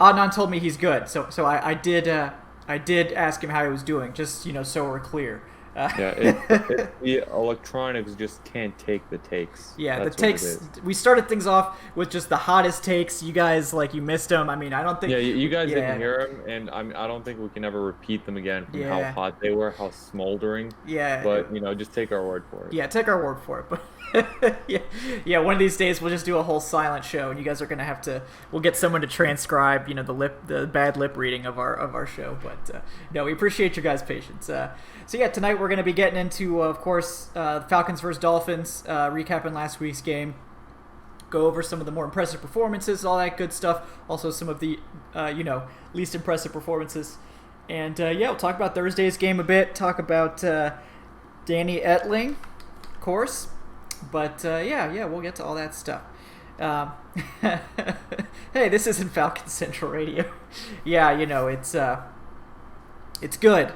Adnan told me he's good, so I did ask him how he was doing, just so we're clear. Yeah, it the electronics just can't take the takes. Yeah, the That's what it takes. is. We started things off with just the hottest takes. You guys you missed them. I mean, I don't think. Yeah, you guys didn't Yeah, hear them, and I don't think we can ever repeat them again from how yeah, hot they were, how smoldering. yeah, But just take our word for it. yeah. Take our word for it, but. Yeah, yeah. One of these days, we'll just do a whole silent show, and you guys are gonna have to. We'll get someone to transcribe, the bad lip reading of our show. But no, we appreciate your guys' patience. So yeah, tonight we're gonna be getting into, of course, Falcons versus Dolphins, recapping last week's game. Go over some of the more impressive performances, all that good stuff. Also, some of the least impressive performances, and yeah, we'll talk about Thursday's game a bit. Talk about Danny Etling, of course. But yeah, we'll get to all that stuff. Um, hey, this isn't Falcon Central Radio. Yeah, it's good.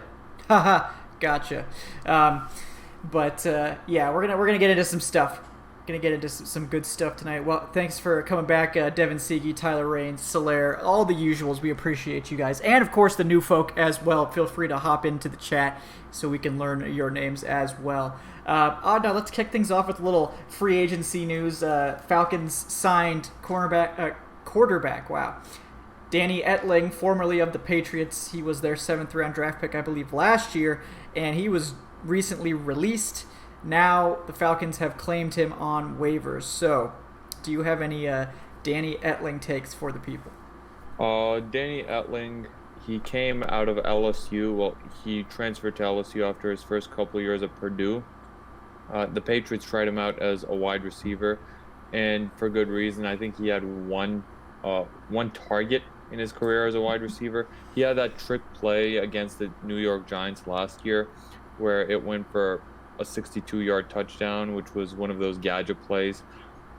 Haha, gotcha. But yeah, we're gonna get into some stuff. Gonna get into some good stuff tonight. Well, thanks for coming back, Devin Seege, Tyler Raines, Solaire, all the usuals. We appreciate you guys, and of course the new folk as well. Feel free to hop into the chat so we can learn your names as well. Now let's kick things off with a little free agency news. Falcons signed quarterback. Wow, Danny Etling, formerly of the Patriots. He was their 7th round draft pick, I believe, last year, and he was recently released. Now the Falcons have claimed him on waivers. So, do you have any Danny Etling takes for the people? Danny Etling, he came out of LSU. Well, he transferred to LSU after his first couple of years at Purdue. The Patriots tried him out as a wide receiver, and for good reason. I think he had one target in his career as a wide receiver. He had that trick play against the New York Giants last year, where it went for a 62-yard touchdown, which was one of those gadget plays.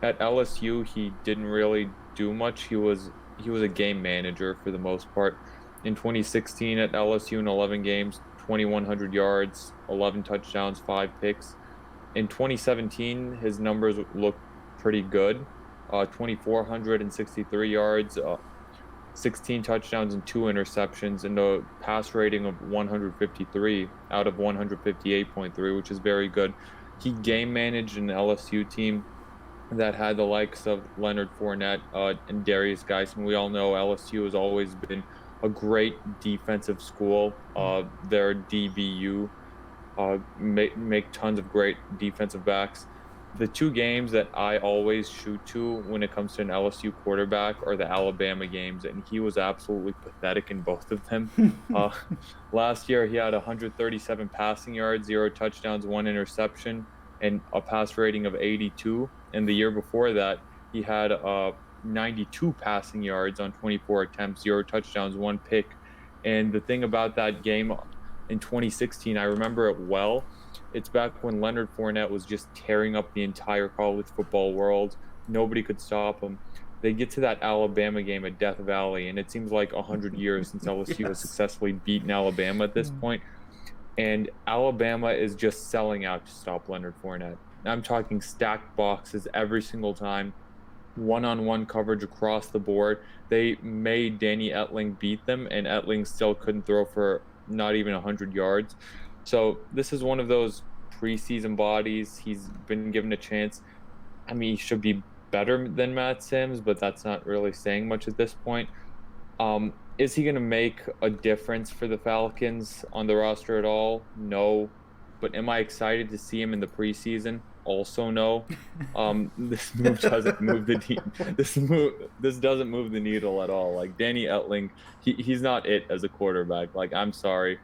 At LSU, he didn't really do much. He was a game manager for the most part. In 2016 at LSU, in 11 games, 2,100 yards, 11 touchdowns, 5 picks. In 2017, his numbers looked pretty good. 2,463 yards, 16 touchdowns and 2 interceptions, and a pass rating of 153 out of 158.3, which is very good. He game managed an LSU team that had the likes of Leonard Fournette and Darius Geisman. We all know LSU has always been a great defensive school. Their DBU make tons of great defensive backs. The 2 games that I always shoot to when it comes to an LSU quarterback are the Alabama games, and he was absolutely pathetic in both of them. Last year, he had 137 passing yards, 0 touchdowns, 1 interception, and a pass rating of 82. And the year before that, he had 92 passing yards on 24 attempts, 0 touchdowns, 1 pick. And the thing about that game in 2016, I remember it well. It's back when Leonard Fournette was just tearing up the entire college football world. Nobody could stop him. They get to that Alabama game at Death Valley, and it seems like 100 years since LSU has successfully beaten Alabama at this point. And Alabama is just selling out to stop Leonard Fournette. I'm talking stacked boxes every single time, one-on-one coverage across the board. They made Danny Etling beat them, and Etling still couldn't throw for not even 100 yards. So this is one of those preseason bodies. He's been given a chance. I mean, he should be better than Matt Sims, but that's not really saying much at this point. Is he going to make a difference for the Falcons on the roster at all? No. But am I excited to see him in the preseason? Also no. This move doesn't move this doesn't move the needle at all. Like Danny Etling, he's not it as a quarterback. Like, I'm sorry.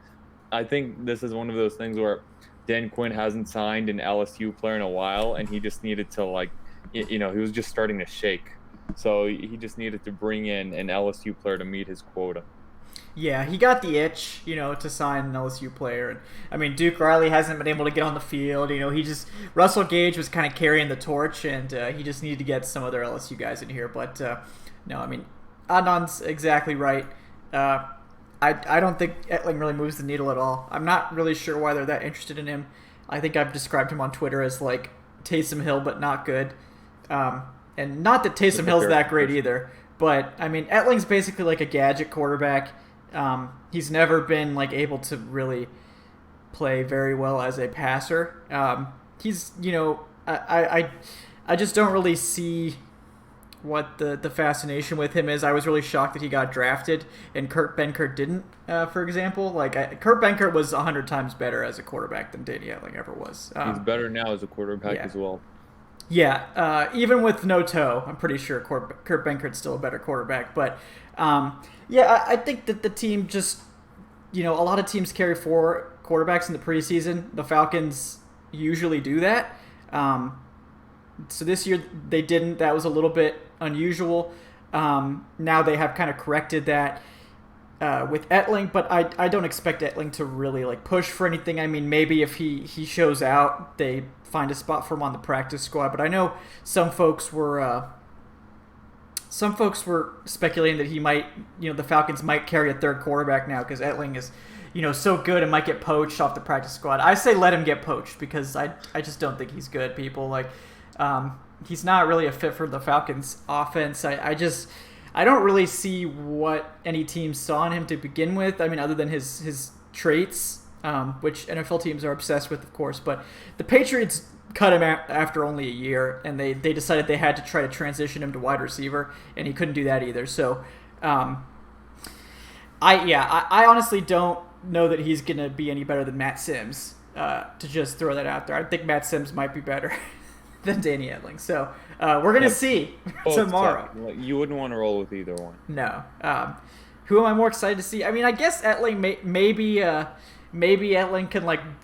I think this is one of those things where Dan Quinn hasn't signed an LSU player in a while, and he just needed to, he was just starting to shake. So he just needed to bring in an LSU player to meet his quota. Yeah, he got the itch, to sign an LSU player. And I mean, Duke Riley hasn't been able to get on the field. Russell Gage was kind of carrying the torch, and he just needed to get some other LSU guys in here. But no, I mean, Adnan's exactly right. I don't think Etling really moves the needle at all. I'm not really sure why they're that interested in him. I think I've described him on Twitter as like Taysom Hill, but not good. And not that Taysom Hill's that great either. But I mean, Etling's basically like a gadget quarterback. He's never been like able to really play very well as a passer. He's I just don't really see what the fascination with him is. I was really shocked that he got drafted and Kurt Benkert didn't. For example, Kurt Benkert was 100 times better as a quarterback than Danny Etling ever was. He's better now as a quarterback as well. Yeah, even with no toe, I'm pretty sure Kurt Benkert's still a better quarterback. But I think that the team just, a lot of teams carry 4 quarterbacks in the preseason. The Falcons usually do that. So this year they didn't. That was a little bit unusual. Now they have kind of corrected that with Etling, but I don't expect Etling to really like push for anything. I mean, maybe if he shows out, they find a spot for him on the practice squad. But I know some folks were speculating that he might, the Falcons might carry a third quarterback now because Etling is, so good and might get poached off the practice squad. I say let him get poached because I just don't think he's good. People he's not really a fit for the Falcons offense. I don't really see what any team saw in him to begin with. I mean, other than his traits, which NFL teams are obsessed with, of course. But the Patriots cut him after only a year, and they decided they had to try to transition him to wide receiver, and he couldn't do that either. So, I honestly don't know that he's going to be any better than Matt Sims, to just throw that out there. I think Matt Sims might be better than Danny Etling. So we're going to see tomorrow. You wouldn't want to roll with either one. No. Who am I more excited to see? I mean, I guess Etling, maybe Etling can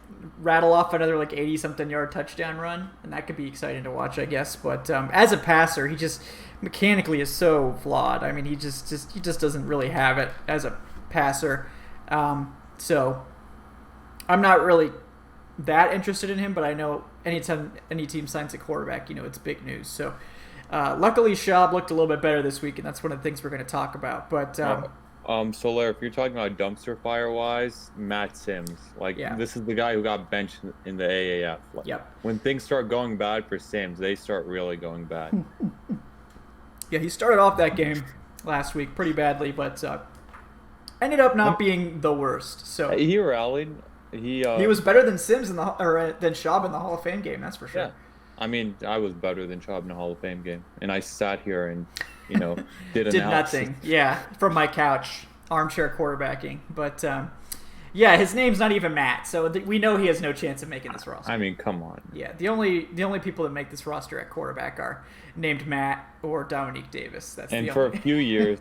rattle off another 80-something yard touchdown run, and that could be exciting to watch, I guess. But as a passer, he just mechanically is so flawed. I mean, he just doesn't really have it as a passer. So I'm not really that interested in him, but I know anytime any team signs a quarterback, it's big news. So luckily Schaub looked a little bit better this week, and that's one of the things we're going to talk about. But Soler, if you're talking about dumpster fire wise, Matt Sims, this is the guy who got benched in the AAF. When things start going bad for Sims, they start really going bad. Yeah, he started off that game last week pretty badly, but ended up not being the worst. So he rallied. He was better than Sims than Schaub in the Hall of Fame game. That's for sure. Yeah, I mean, I was better than Schaub in the Hall of Fame game, and I sat here and did nothing. Yeah, from my couch, armchair quarterbacking. But his name's not even Matt, so we know he has no chance of making this roster. I mean, come on. Yeah, the only people that make this roster at quarterback are named Matt or Dominique Davis. For a few years,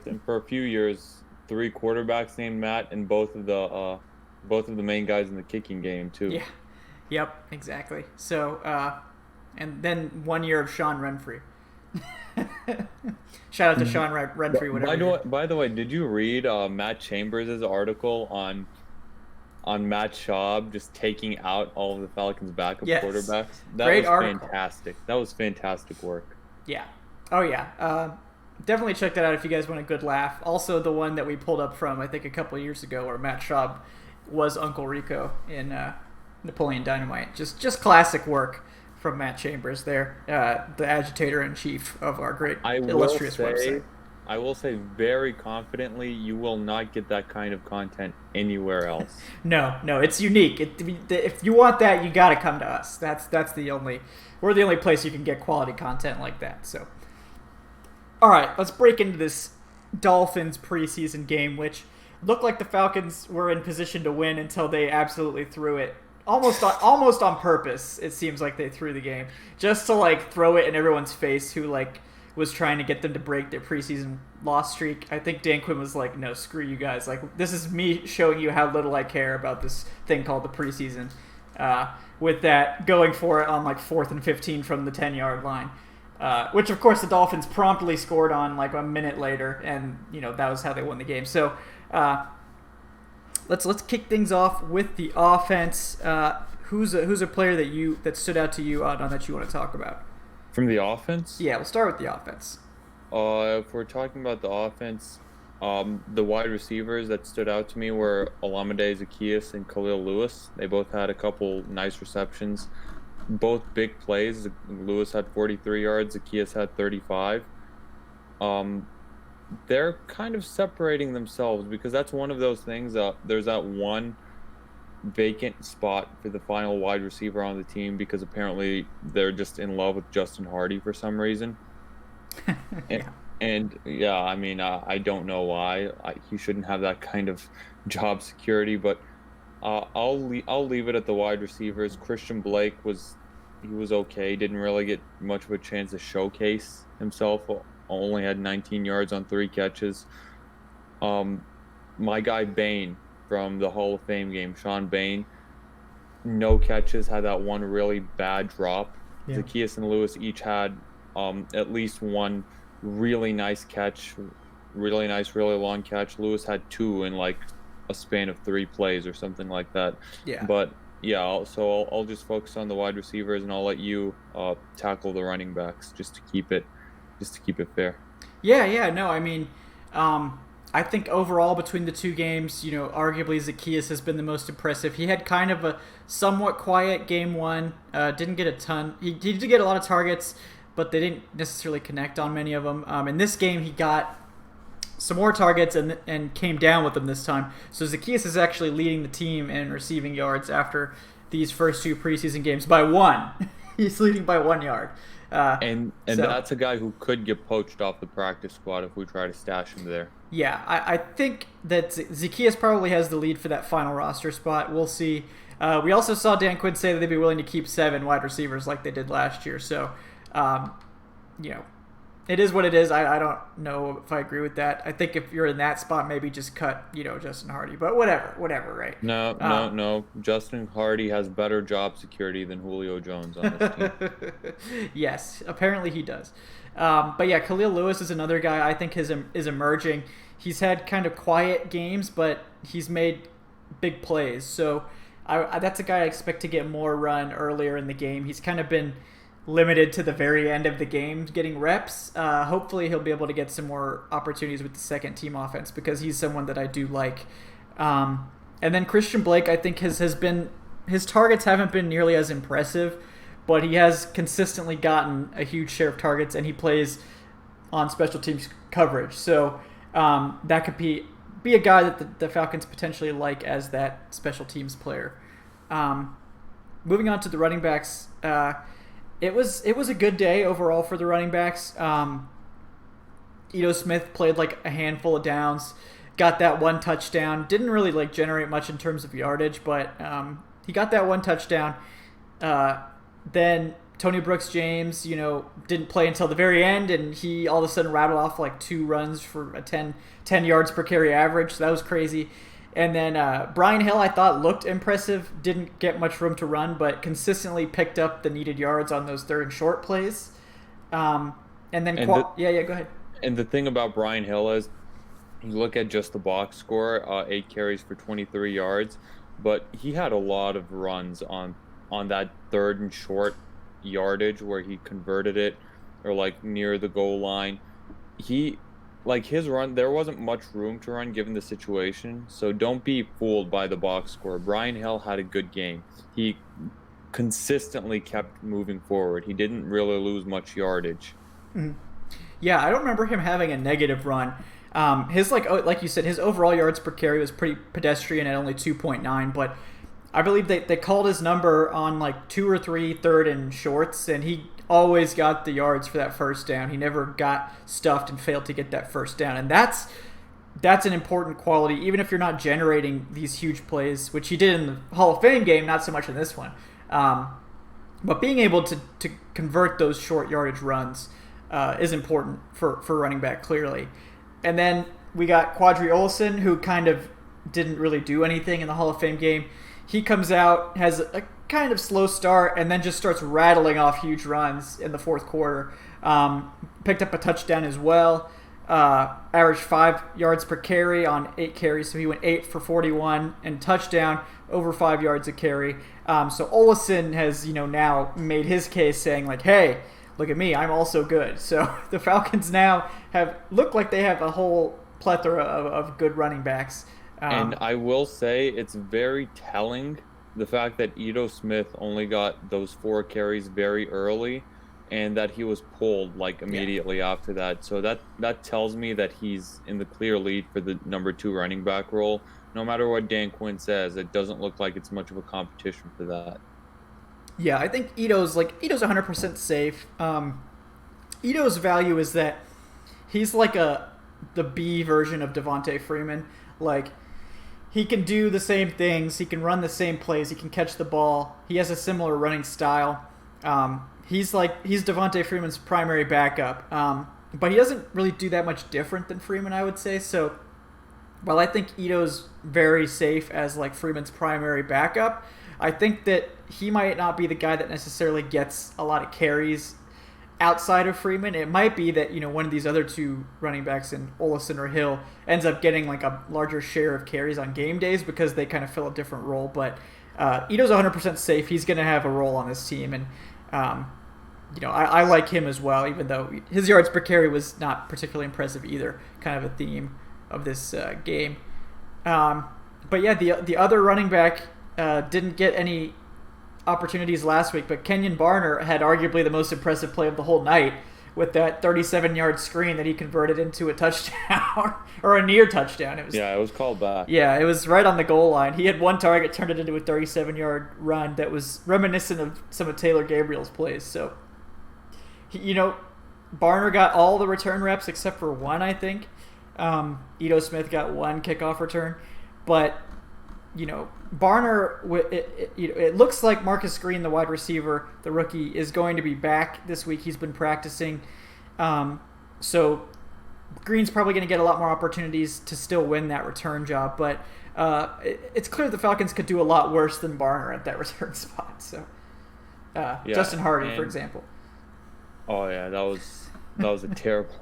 3 quarterbacks named Matt, and both of the main guys in the kicking game too. Yeah. Yep. Exactly. So, and then 1 year of Sean Renfree. Shout out to Sean Renfree. Whatever. By the way, did you read Matt Chambers' article on Matt Schaub just taking out all of the Falcons' backup quarterbacks? That Great was article. Fantastic. That was fantastic work. Yeah. Oh yeah. Definitely check that out if you guys want a good laugh. Also, the one that we pulled up from I think a couple of years ago, where Matt Schaub was Uncle Rico in Napoleon Dynamite. Just classic work from Matt Chambers there, the agitator-in-chief of our great illustrious website. I will say very confidently, you will not get that kind of content anywhere else. No, it's unique. If you want that, you got to come to us. We're the only place you can get quality content like that. So, all right, let's break into this Dolphins preseason game, which looked like the Falcons were in position to win until they absolutely threw it. Almost on purpose, it seems like they threw the game. Just to throw it in everyone's face who was trying to get them to break their preseason loss streak. I think Dan Quinn was like, no, screw you guys. This is me showing you how little I care about this thing called the preseason. With that, going for it on 4th and 15 from the 10-yard line. Which, of course, the Dolphins promptly scored on a minute later, and that was how they won the game. So let's kick things off with the offense. Who's a player that stood out to you, Adnan, that you want to talk about? From the offense? Yeah, we'll start with the offense. If we're talking about the offense, the wide receivers that stood out to me were Olamide Zaccheaus and Khalil Lewis. They both had a couple nice receptions. Both big plays. Lewis had 43 yards. Zaccheaus had 35. they're kind of separating themselves because that's one of those things. There's that one vacant spot for the final wide receiver on the team because apparently they're just in love with Justin Hardy for some reason. And, Yeah. and yeah, I mean, I don't know why. He shouldn't have that kind of job security, but I'll leave it at the wide receivers. Christian Blake was okay. Didn't really get much of a chance to showcase himself. Only had 19 yards on 3 catches. Um, my guy Bain from the Hall of Fame game, Sean Bain, no catches. Had that one really bad drop. Yeah. Zacchaeus and Lewis each had at least one really nice catch, really nice, really long catch. Lewis had two in like a span of 3 plays or something like that. Yeah. But yeah, I'll just focus on the wide receivers and I'll let you tackle the running backs just to keep it fair. Yeah, yeah, no, I mean, I think overall between the two games, arguably Zacchaeus has been the most impressive. He had kind of a somewhat quiet game one, didn't get a ton. He did get a lot of targets, but they didn't necessarily connect on many of them. In this game, he got some more targets and came down with them this time. So Zacchaeus is actually leading the team in receiving yards after these first 2 preseason games by 1. He's leading by 1 yard. And that's a guy who could get poached off the practice squad if we try to stash him there. Yeah, I think that Zacchaeus probably has the lead for that final roster spot. We'll see. We also saw Dan Quinn say that they'd be willing to keep 7 wide receivers like they did last year. So, it is what it is. I don't know if I agree with that. I think if you're in that spot, maybe just cut, Justin Hardy. But whatever, right? No. Justin Hardy has better job security than Julio Jones on this team. Yes, apparently he does. But yeah, Khalil Lewis is another guy I think is emerging. He's had kind of quiet games, but he's made big plays. So that's a guy I expect to get more run earlier in the game. He's kind of been limited to the very end of the game getting reps. Hopefully he'll be able to get some more opportunities with the second team offense because he's someone that I do like. And then Christian Blake, I think his targets haven't been nearly as impressive, but he has consistently gotten a huge share of targets and he plays on special teams coverage. So that could be a guy that the Falcons potentially like as that special teams player. Moving on to the running backs, it was a good day overall for the running backs. Ito Smith played like a handful of downs, got that 1 touchdown. Didn't really generate much in terms of yardage, but he got that 1 touchdown. Then Tony Brooks-James, didn't play until the very end, and he all of a sudden rattled off like 2 runs for a 10 yards per carry average. So that was crazy. And then Brian Hill, I thought, looked impressive. Didn't get much room to run, but consistently picked up the needed yards on those 3rd and short plays. And then, go ahead. And the thing about Brian Hill is, you look at just the box score, 8 carries for 23 yards, but he had a lot of runs on that 3rd and short yardage where he converted it, or like near the goal line. His run, there wasn't much room to run given the situation, so don't be fooled by the box score. Brian Hill had a good game. He consistently kept moving forward. He didn't really lose much yardage. Mm-hmm. Yeah, I don't remember him having a negative run. His like you said, his overall yards per carry was pretty pedestrian at only 2.9, but I believe they called his number on like 2 or 3 3rd and shorts, and he always got the yards for that first down. He never got stuffed and failed to get that first down, and that's an important quality, even if you're not generating these huge plays, which he did in the Hall of Fame game, not so much in this one. But being able to convert those short yardage runs is important for running back, clearly. And then we got Quadri Olson, who kind of didn't really do anything in the Hall of Fame game. He comes out, has a kind of slow start, and then just starts rattling off huge runs in the 4th quarter. Picked up a touchdown as well. Averaged 5 yards per carry on 8 carries, so he went 8 for 41 and touchdown, over 5 yards a carry. So Olson has now made his case, saying like, hey, look at me, I'm also good. So the Falcons now look like they have a whole plethora of good running backs. And I will say it's very telling, the fact that Ito Smith only got those 4 carries very early, and that he was pulled like immediately after that. So that tells me that he's in the clear lead for the number 2 running back role. No matter what Dan Quinn says, it doesn't look like it's much of a competition for that. Yeah, I think Ito's 100% safe. Ito's value is that he's like the B version of Devontae Freeman. Like, he can do the same things. He can run the same plays. He can catch the ball. He has a similar running style. He's Devontae Freeman's primary backup. But he doesn't really do that much different than Freeman, I would say. So, while I think Ito's very safe as like Freeman's primary backup, I think that he might not be the guy that necessarily gets a lot of carries outside of Freeman. It might be that, one of these other 2 running backs in Olsen or Hill ends up getting like a larger share of carries on game days because they kind of fill a different role. But Ito's 100% safe. He's going to have a role on this team. And, I like him as well, even though his yards per carry was not particularly impressive either. Kind of a theme of this game. But yeah, the other running back didn't get any opportunities last week, but Kenyon Barner had arguably the most impressive play of the whole night with that 37-yard screen that he converted into a touchdown or a near touchdown. It was called back. Yeah, it was right on the goal line. He had one target, turned it into a 37-yard run that was reminiscent of some of Taylor Gabriel's plays. So, Barner got all the return reps except for one, I think. Ito Smith got one kickoff return, but Barner, it looks like Marcus Green, the wide receiver, the rookie, is going to be back this week. He's been practicing. So Green's probably going to get a lot more opportunities to still win that return job. But it's clear the Falcons could do a lot worse than Barner at that return spot. So Justin Hardy, for example. Oh, yeah, that was a terrible one.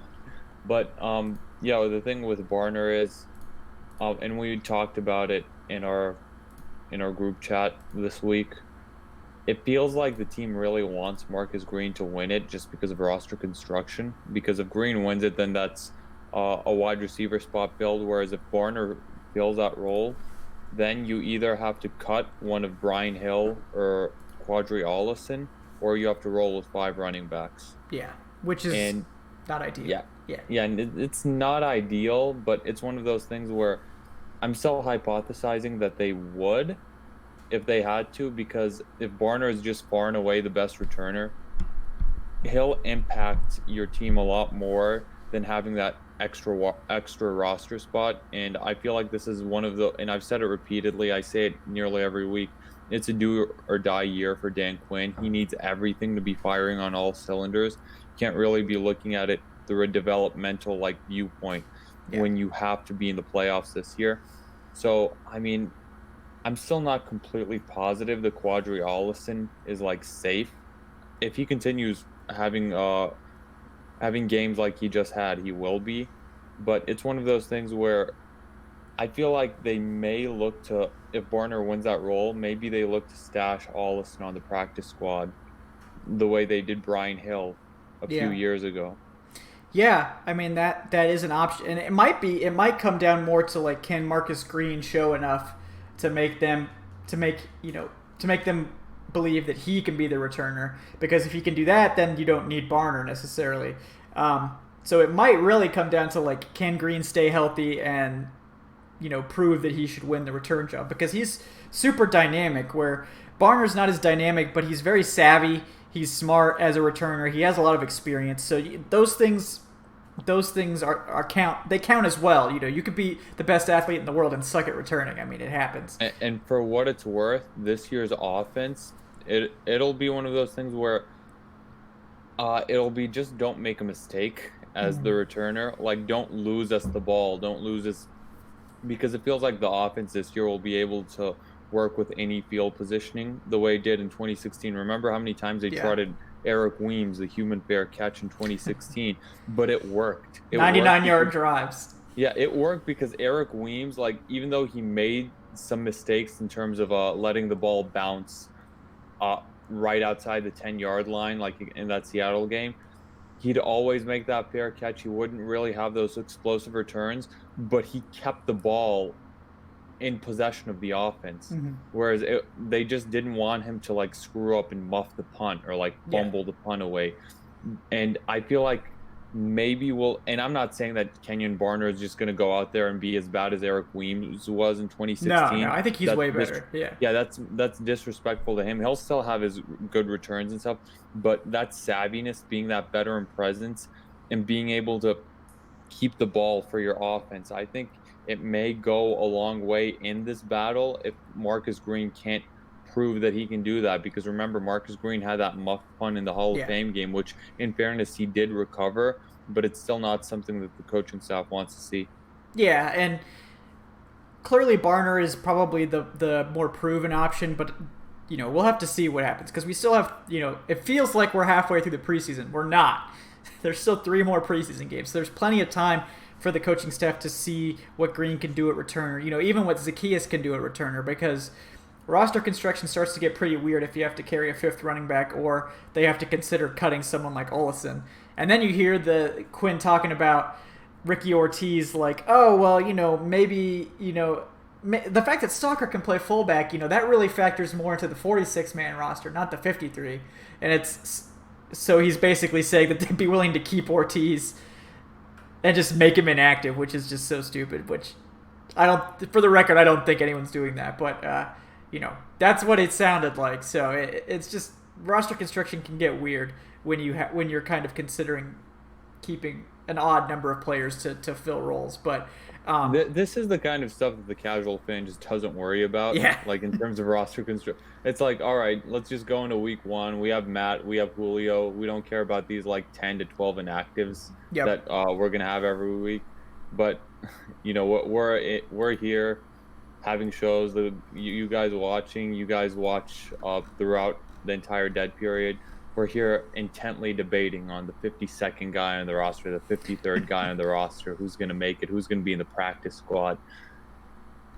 But, the thing with Barner is, and we talked about it in our group chat this week, it feels like the team really wants Marcus Green to win it just because of roster construction. Because if Green wins it, then that's a wide receiver spot filled, whereas if Barner fills that role, then you either have to cut one of Brian Hill or Quadri Allison, or you have to roll with 5 running backs. Yeah, which is not ideal. Yeah, and it's not ideal, but it's one of those things where I'm still hypothesizing that they would if they had to, because if Barner is just far and away the best returner, he'll impact your team a lot more than having that extra roster spot. And I feel like this is one of the, and I've said it repeatedly, I say it nearly every week, it's a do or die year for Dan Quinn. He needs everything to be firing on all cylinders. Can't really be looking at it through a developmental viewpoint when you have to be in the playoffs this year. So, I mean, I'm still not completely positive the Quadri Allison is safe. If he continues having games like he just had, he will be. But it's one of those things where I feel like they may look to, if Barner wins that role, maybe they look to stash Allison on the practice squad the way they did Brian Hill a few years ago. Yeah, I mean that is an option, and it might come down more to can Marcus Green show enough to make them believe that he can be the returner, because if he can do that, then you don't need Barner necessarily. So it might really come down to can Green stay healthy and prove that he should win the return job, because he's super dynamic, where Barner's not as dynamic, but he's very savvy. He's smart as a returner. He has a lot of experience. So those things are count. They count as well. You could be the best athlete in the world and suck at returning. I mean, it happens. And for what it's worth, this year's offense, it'll be one of those things where it'll be just don't make a mistake as the returner. Don't lose us the ball. Don't lose us, because it feels like the offense this year will be able to work with any field positioning the way it did in 2016. Remember how many times they trotted Eric Weems, the human fair catch in 2016, but it worked. 99-yard drives. Yeah, it worked because Eric Weems, even though he made some mistakes in terms of letting the ball bounce right outside the 10-yard line, in that Seattle game, he'd always make that fair catch. He wouldn't really have those explosive returns, but he kept the ball in possession of the offense, whereas they just didn't want him to screw up and muff the punt or fumble the punt away. And I feel like maybe we'll, and I'm not saying that Kenyon Barner is just going to go out there and be as bad as Eric Weems was in No, 2016. I think he's That's way dis better. Yeah. Yeah, that's disrespectful to him. He'll still have his good returns and stuff, but that savviness, being that veteran presence, and being able to keep the ball for your offense, I think it may go a long way in this battle if Marcus Green can't prove that he can do that. Because remember, Marcus Green had that muff punt in the Hall of Yeah. Fame game, which in fairness he did recover, but it's still not something that the coaching staff wants to see. Yeah, and clearly Barner is probably the more proven option, but we'll have to see what happens because we still have it feels like we're halfway through the preseason. We're not. There's still 3 more preseason games. So there's plenty of time for the coaching staff to see what Green can do at returner. Even what Zacchaeus can do at returner, because roster construction starts to get pretty weird if you have to carry a 5th running back or they have to consider cutting someone like Olesen. And then you hear the Quinn talking about Ricky Ortiz, like, oh, well, maybe, the fact that Stalker can play fullback, that really factors more into the 46-man roster, not the 53. And so he's basically saying that they'd be willing to keep Ortiz and just make him inactive, which is just so stupid, which for the record, I don't think anyone's doing that. But, that's what it sounded like. So it's just roster construction can get weird when you're kind of considering keeping an odd number of players to fill roles. But this is the kind of stuff that the casual fan just doesn't worry about. Yeah. Like in terms of roster construction, it's like, all right, let's just go into week 1. We have Matt, we have Julio. We don't care about these like 10 to 12 inactives that we're gonna have every week. But we're here having shows that you guys watching. You guys watch throughout the entire dead period. We're here intently debating on the 52nd guy on the roster, the 53rd guy on the roster, who's going to make it, who's going to be in the practice squad.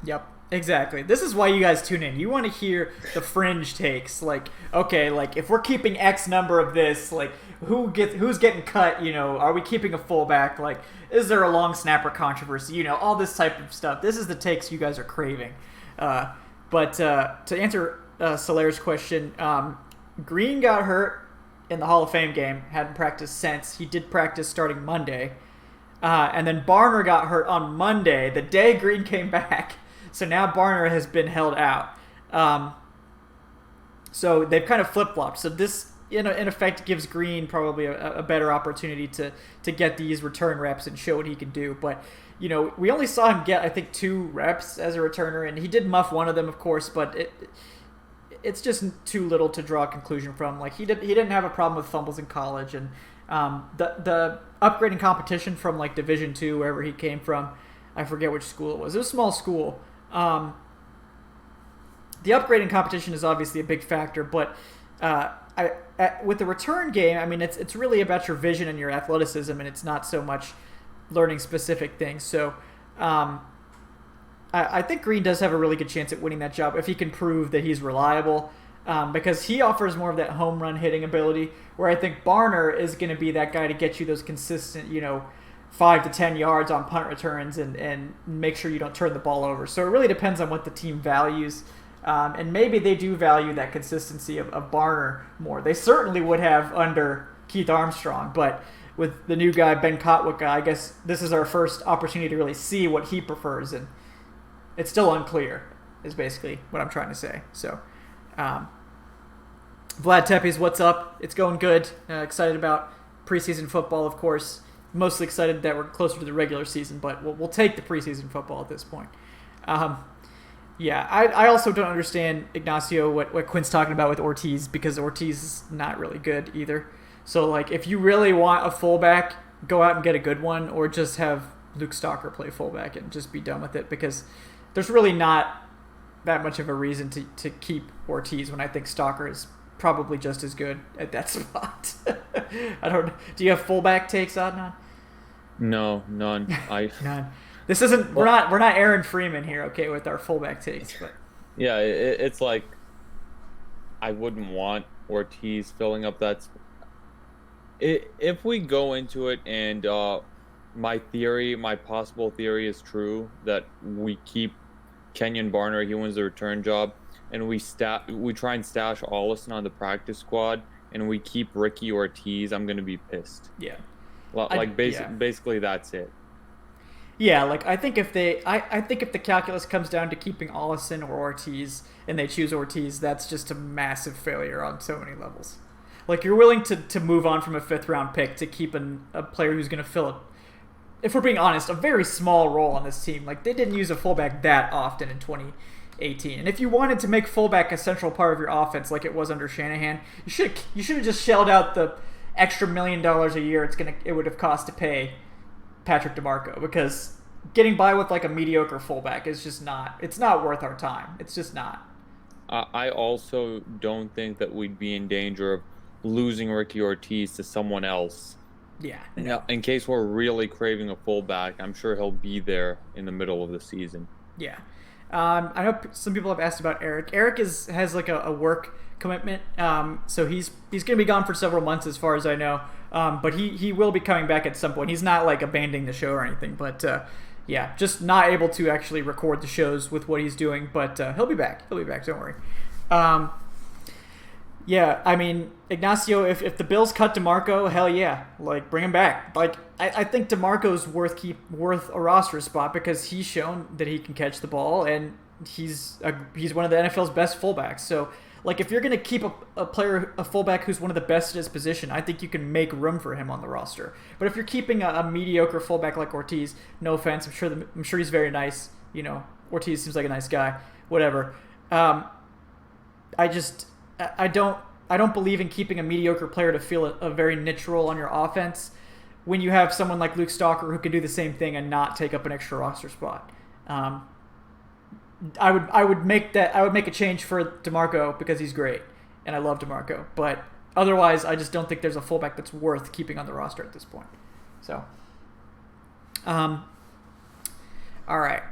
Yep, exactly. This is why you guys tune in. You want to hear the fringe takes. Like, okay, like if we're keeping X number of this, like who's getting cut? Are we keeping a fullback? Like, is there a long snapper controversy? All this type of stuff. This is the takes you guys are craving. But to answer Solaire's question, Green got hurt in the Hall of Fame game, hadn't practiced since. He did practice starting Monday. And then Barner got hurt on Monday, the day Green came back. So now Barner has been held out. So they've kind of flip-flopped. So this, in effect, gives Green probably a better opportunity to get these return reps and show what he can do. But, we only saw him get, I think, 2 reps as a returner. And he did muff one of them, of course, but it's just too little to draw a conclusion from. Like he didn't have a problem with fumbles in college, and the upgrading competition from like Division II, wherever he came from, I forget which school it was. It was a small school. The upgrading competition is obviously a big factor, but with the return game, I mean it's really about your vision and your athleticism, and it's not so much learning specific things. So. I think Green does have a really good chance at winning that job if he can prove that he's reliable, because he offers more of that home run hitting ability, where I think Barner is going to be that guy to get you those consistent, 5 to 10 yards on punt returns and make sure you don't turn the ball over. So it really depends on what the team values, and maybe they do value that consistency of Barner more. They certainly would have under Keith Armstrong, but with the new guy, Ben Kotwica, I guess this is our first opportunity to really see what he prefers, and it's still unclear, is basically what I'm trying to say. So, Vlad Tepes, what's up? It's going good. Excited about preseason football, of course. Mostly excited that we're closer to the regular season, but we'll take the preseason football at this point. I also don't understand, Ignacio, what Quinn's talking about with Ortiz, because Ortiz is not really good either. So, like, if you really want a fullback, go out and get a good one, or just have Luke Stalker play fullback and just be done with it, because there's really not that much of a reason to keep Ortiz when I think Stalker is probably just as good at that spot. I don't. Do you have fullback takes, Adnan? No, none. None. This isn't. We're not Aaron Freeman here, okay, with our fullback takes. But yeah, it's like I wouldn't want Ortiz filling up that. If we go into it and my possible theory is true that we keep Kenyon Barner, he wins the return job, and we try and stash Olesen on the practice squad and we keep Ricky Ortiz, I'm going to be pissed. Yeah. Basically that's it. Yeah, like I think if the calculus comes down to keeping Ollison or Ortiz and they choose Ortiz, that's just a massive failure on so many levels. Like you're willing to move on from a 5th round pick to keep a player who's going to fill it, if we're being honest, a very small role on this team. Like they didn't use a fullback that often in 2018. And if you wanted to make fullback a central part of your offense like it was under Shanahan, you should have just shelled out the extra $1 million a year it would have cost to pay Patrick DeMarco, because getting by with like a mediocre fullback is just not worth our time. It's just not. I also don't think that we'd be in danger of losing Ricky Ortiz to someone else. Yeah. No. In case we're really craving a fullback, I'm sure he'll be there in the middle of the season. Yeah. I know some people have asked about Eric. Eric has like a work commitment, so he's going to be gone for several months as far as I know. But he will be coming back at some point. He's not like abandoning the show or anything, but yeah, just not able to actually record the shows with what he's doing. But he'll be back. Don't worry. Yeah, I mean, Ignacio, if the Bills cut DeMarco, hell yeah, like bring him back. Like I think DeMarco's worth a roster spot because he's shown that he can catch the ball and he's one of the NFL's best fullbacks. So like if you're gonna keep a fullback who's one of the best at his position, I think you can make room for him on the roster. But if you're keeping a mediocre fullback like Ortiz, no offense, I'm sure he's very nice. You know, Ortiz seems like a nice guy. Whatever. I don't believe in keeping a mediocre player to fill a very niche role on your offense when you have someone like Luke Stalker who can do the same thing and not take up an extra roster spot. I would make a change for DeMarco because he's great and I love DeMarco, but otherwise I just don't think there's a fullback that's worth keeping on the roster at this point. So, all right,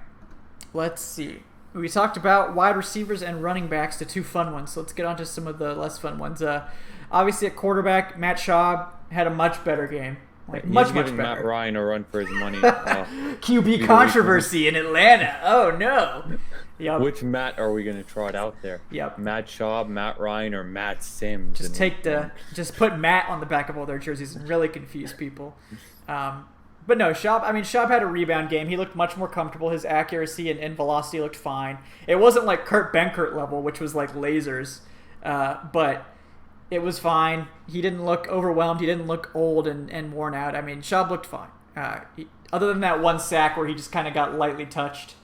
let's see. We talked about wide receivers and running backs, the two fun ones. So let's get on to some of the less fun ones. Obviously, at quarterback, Matt Schaub had a much better game. Much better. Matt Ryan a run for his money. QB controversy in Atlanta. Oh, no. Yep. Which Matt are we going to trot out there? Yep. Matt Schaub, Matt Ryan, or Matt Sims? Just put Matt on the back of all their jerseys and really confuse people. But no, Schaub had a rebound game. He looked much more comfortable. His accuracy and velocity looked fine. It wasn't like Kurt Benkert level, which was like lasers, but it was fine. He didn't look overwhelmed. He didn't look old and worn out. I mean, Schaub looked fine. Other than that one sack where he just kind of got lightly touched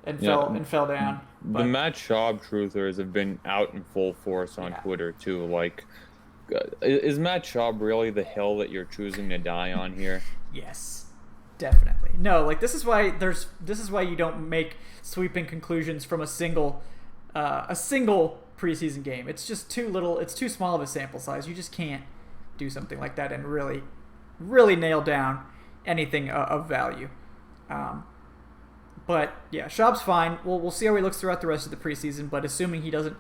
and fell down. The Matt Schaub truthers have been out in full force on Twitter too. Like, is Matt Schaub really the hill that you're choosing to die on here? Yes. Definitely. No, like this is why you don't make sweeping conclusions from a single preseason game. It's just it's too small of a sample size. You just can't do something like that and really, really nail down anything of value. But yeah, Schaub's fine. We'll see how he looks throughout the rest of the preseason, but assuming he doesn't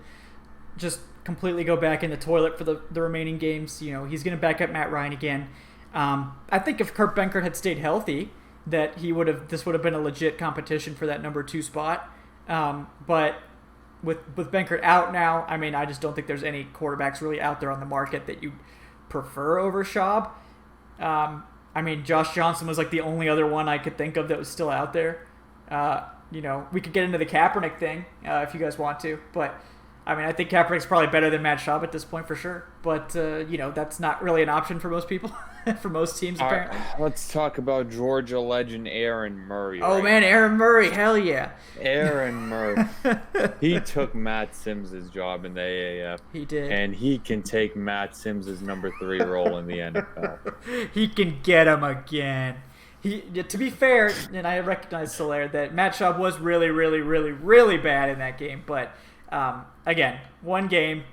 just completely go back in the toilet for the remaining games, you know, he's going to back up Matt Ryan again. I think if Kurt Benkert had stayed healthy, that this would have been a legit competition for that number 2 spot. But with Benkert out now, I mean, I just don't think there's any quarterbacks really out there on the market that you prefer over Schaub. I mean, Josh Johnson was like the only other one I could think of that was still out there. You know, we could get into the Kaepernick thing if you guys want to, but I mean, I think Kaepernick's probably better than Matt Schaub at this point for sure. But, you know, that's not really an option for most people, for most teams, apparently. Let's talk about Georgia legend Aaron Murray. Oh, right? Man, Aaron Murray. Hell yeah. Aaron Murray. He took Matt Sims' job in the AAF. He did. And he can take Matt Sims' number 3 role in the NFL. He can get him again. To be fair, and I recognize, Solaire, that Matt Schaub was really, really, really, really bad in that game, but... again, one game,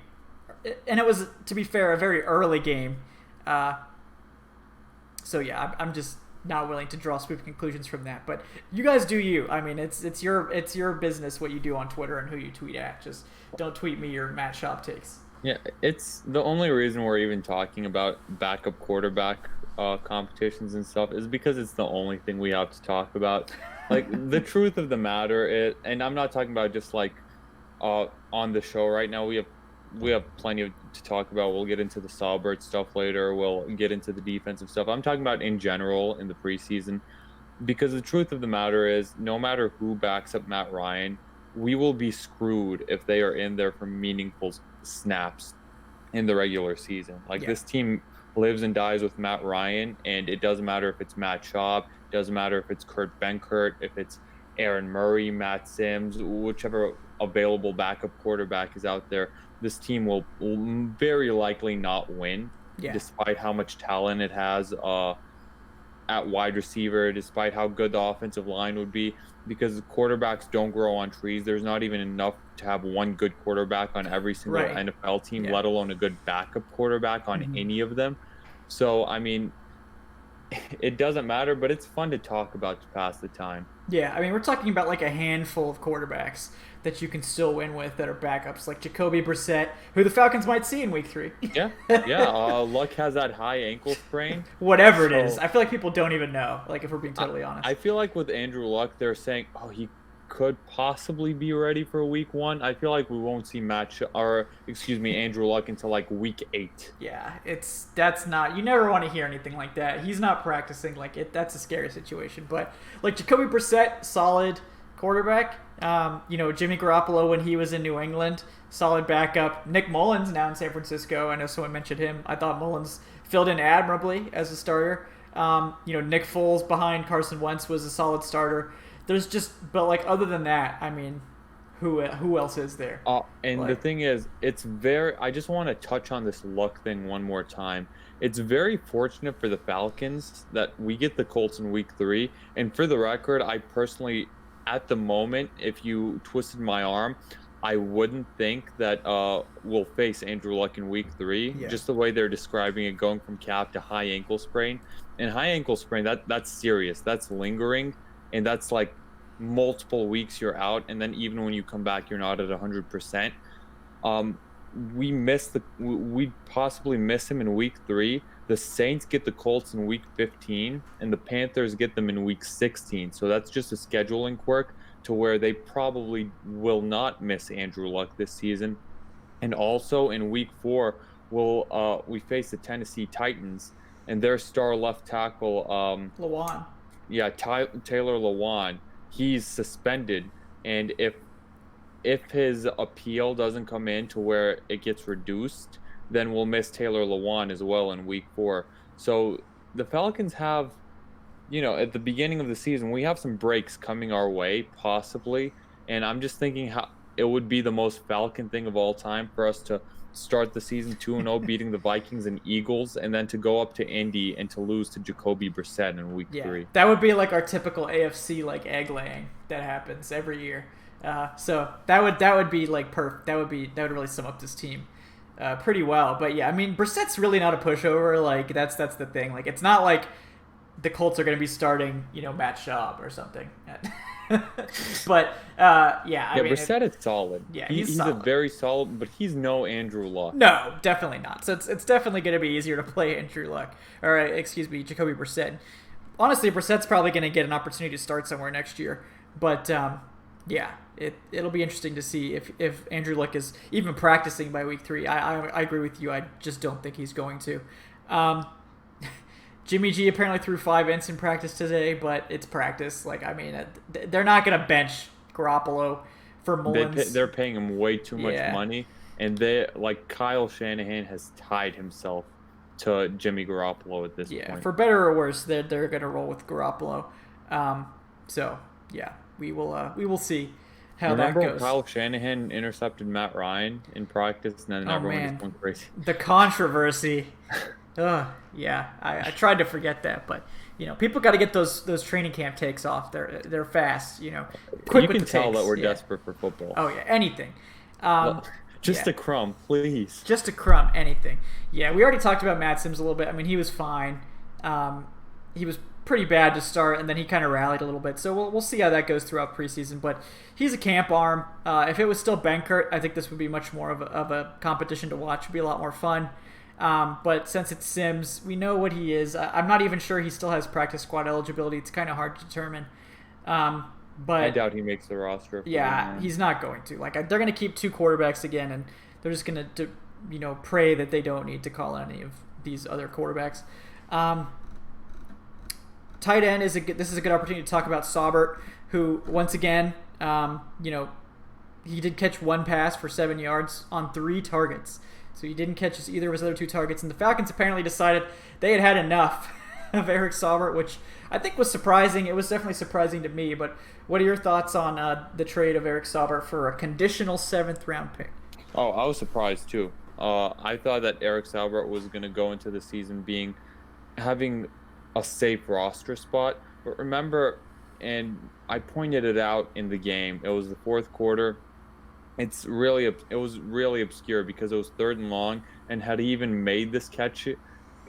and it was, to be fair, a very early game. So yeah, I'm just not willing to draw sweeping conclusions from that. But you guys do you. I mean, it's your business what you do on Twitter and who you tweet at. Just don't tweet me your Matt Schaub takes. Yeah, it's the only reason we're even talking about backup quarterback competitions and stuff is because it's the only thing we have to talk about. Like, the truth of the matter is, and I'm not talking about just like on the show right now, we have we have plenty to talk about. We'll get into the Saubert stuff later. We'll get into the defensive stuff. I'm talking about in general in the preseason, because the truth of the matter is, no matter who backs up Matt Ryan, we will be screwed if they are in there for meaningful snaps in the regular season. Like, this team lives and dies with Matt Ryan, and it doesn't matter if it's Matt Schaub, it doesn't matter if it's Kurt Benkert, if it's Aaron Murray, Matt Sims, whichever available backup quarterback is out there. This team will very likely not win, despite how much talent it has at wide receiver, despite how good the offensive line would be, because quarterbacks don't grow on trees. There's not even enough to have one good quarterback on every single NFL team, let alone a good backup quarterback on any of them. So, I mean, it doesn't matter, but it's fun to talk about to pass the time. Yeah, I mean, we're talking about like a handful of quarterbacks that you can still win with that are backups, like Jacoby Brissett, who the Falcons might see in Week 3. Luck has that high ankle sprain. Whatever it is. I feel like people don't even know, like, if we're being totally honest. I feel like with Andrew Luck, they're saying, oh, he could possibly be ready for Week 1. I feel like we won't see Andrew Luck until like Week 8. Yeah, that's not, you never want to hear anything like that. He's not practicing, like, that's a scary situation. But like Jacoby Brissett, solid quarterback. Jimmy Garoppolo when he was in New England, solid backup. Nick Mullins now in San Francisco. I know someone mentioned him. I thought Mullins filled in admirably as a starter. Nick Foles behind Carson Wentz was a solid starter. But like, other than that, I mean, who else is there? The thing is, I just want to touch on this Luck thing one more time. It's very fortunate for the Falcons that we get the Colts in Week 3. And for the record, I personally, at the moment, if you twisted my arm, I wouldn't think that we'll face Andrew Luck in Week 3. Yeah. Just the way they're describing it, going from calf to high ankle sprain. And high ankle sprain, that's serious. That's lingering. And that's like multiple weeks you're out. And then even when you come back, you're not at 100%. We possibly miss him in Week 3. The Saints get the Colts in Week 15, and the Panthers get them in Week 16. So that's just a scheduling quirk to where they probably will not miss Andrew Luck this season. And also in Week 4, we face the Tennessee Titans, and their star left tackle, Lewan. Yeah, Taylor Lewan. He's suspended, and if his appeal doesn't come in to where it gets reduced, then we'll miss Taylor Lewan as well in Week 4. So the Falcons have, at the beginning of the season, we have some breaks coming our way, possibly. And I'm just thinking how it would be the most Falcon thing of all time for us to start the season 2-0, beating the Vikings and Eagles, and then to go up to Indy and to lose to Jacoby Brissett in Week 3. That would be like our typical AFC like egg laying that happens every year. So that would be like perfect. That would really sum up this team pretty well. But yeah, I mean, Brissett's really not a pushover. Like, that's the thing. Like, it's not like the Colts are going to be starting, Matt Schaub or something. But I mean, Brissett is solid. Yeah, he's solid. A very solid, but he's no Andrew Luck. No, definitely not. So it's definitely going to be easier to play Andrew Luck, or Jacoby Brissett. Honestly, Brissett's probably going to get an opportunity to start somewhere next year. But it'll be interesting to see if Andrew Luck is even practicing by Week 3. I agree with you. I just don't think he's going to. Jimmy G apparently threw 5 ints in practice today, but it's practice. Like, I mean, they're not going to bench Garoppolo for Mullins. They're paying him way too much money, and Kyle Shanahan has tied himself to Jimmy Garoppolo at this point. Yeah, for better or worse, they're going to roll with Garoppolo. We will see how that goes. Remember Kyle Shanahan intercepted Matt Ryan in practice, and then everyone just went crazy. The controversy. I tried to forget that, but people got to get those training camp takes off. They're fast. Quick. You can tell that we're desperate for football. Oh yeah, anything. Just a crumb, please. Just a crumb, anything. Yeah, we already talked about Matt Sims a little bit. I mean, he was fine. He was pretty bad to start, and then he kind of rallied a little bit. So we'll see how that goes throughout preseason. But he's a camp arm. If it was still Benkert, I think this would be much more of a competition to watch. It'd be a lot more fun. But since it's Sims, we know what he is. I'm not even sure he still has practice squad eligibility. It's kind of hard to determine. But I doubt he makes the roster. Yeah, he's not going to. Like, they're going to keep 2 quarterbacks again, and they're just going to pray that they don't need to call any of these other quarterbacks. Tight end this is a good opportunity to talk about Saubert, who once again, he did catch one pass for 7 yards on 3 targets. So he didn't catch either of his other 2 targets. And the Falcons apparently decided they had enough of Eric Saubert, which I think was surprising. It was definitely surprising to me. But what are your thoughts on the trade of Eric Saubert for a conditional 7th round pick? Oh, I was surprised too. I thought that Eric Saubert was going to go into the season having a safe roster spot. But remember, and I pointed it out in the game, it was the 4th quarter. It was really obscure because it was 3rd and long, and had he even made this catch, it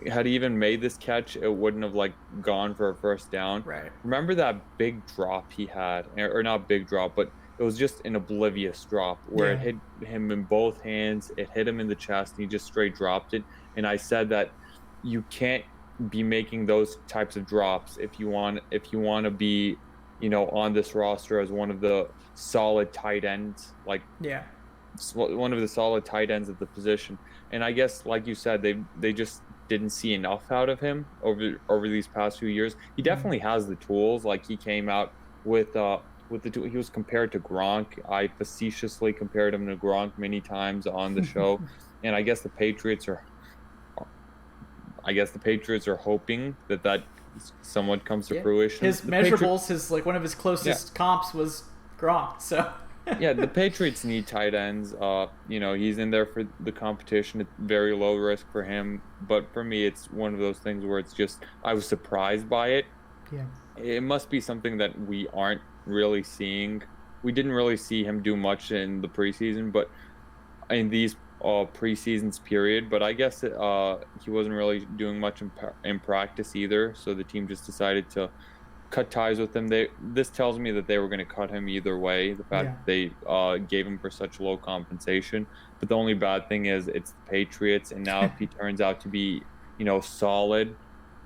wouldn't have gone for a first down. Right. Remember that big drop he had, or not big drop, but it was just an oblivious drop where it hit him in both hands, it hit him in the chest, and he just straight dropped it. And I said that you can't be making those types of drops if you want to be, on this roster as one of the solid tight ends, one of the solid tight ends at the position. And I guess, like you said, they just didn't see enough out of him over these past few years. He definitely has the tools. He came out with the tool. He was compared to Gronk. I facetiously compared him to Gronk many times on the show. And I guess the Patriots are hoping that somewhat comes to fruition. His measurables, one of his closest comps was Gronk. So yeah, the Patriots need tight ends. He's in there for the competition. It's very low risk for him. But for me, it's one of those things where it's just, I was surprised by it. Yeah. It must be something that we aren't really seeing. We didn't really see him do much in the preseason, but in these preseasons period. But I guess he wasn't really doing much in practice either. So the team just decided to cut ties with him. This tells me that they were going to cut him either way. The fact that they gave him for such low compensation. But the only bad thing is it's the Patriots, and now if he turns out to be, solid,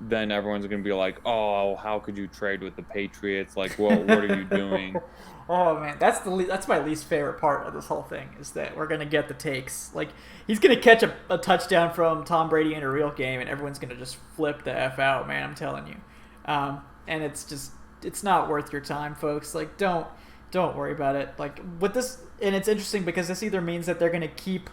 then everyone's going to be like, "Oh, how could you trade with the Patriots? What are you doing?" Oh man, that's my least favorite part of this whole thing, is that we're gonna get the takes. He's gonna catch a touchdown from Tom Brady in a real game, and everyone's gonna just flip the F out, man. I'm telling you. And it's not worth your time, folks. Don't worry about it. With this, and it's interesting because this either means that they're gonna keep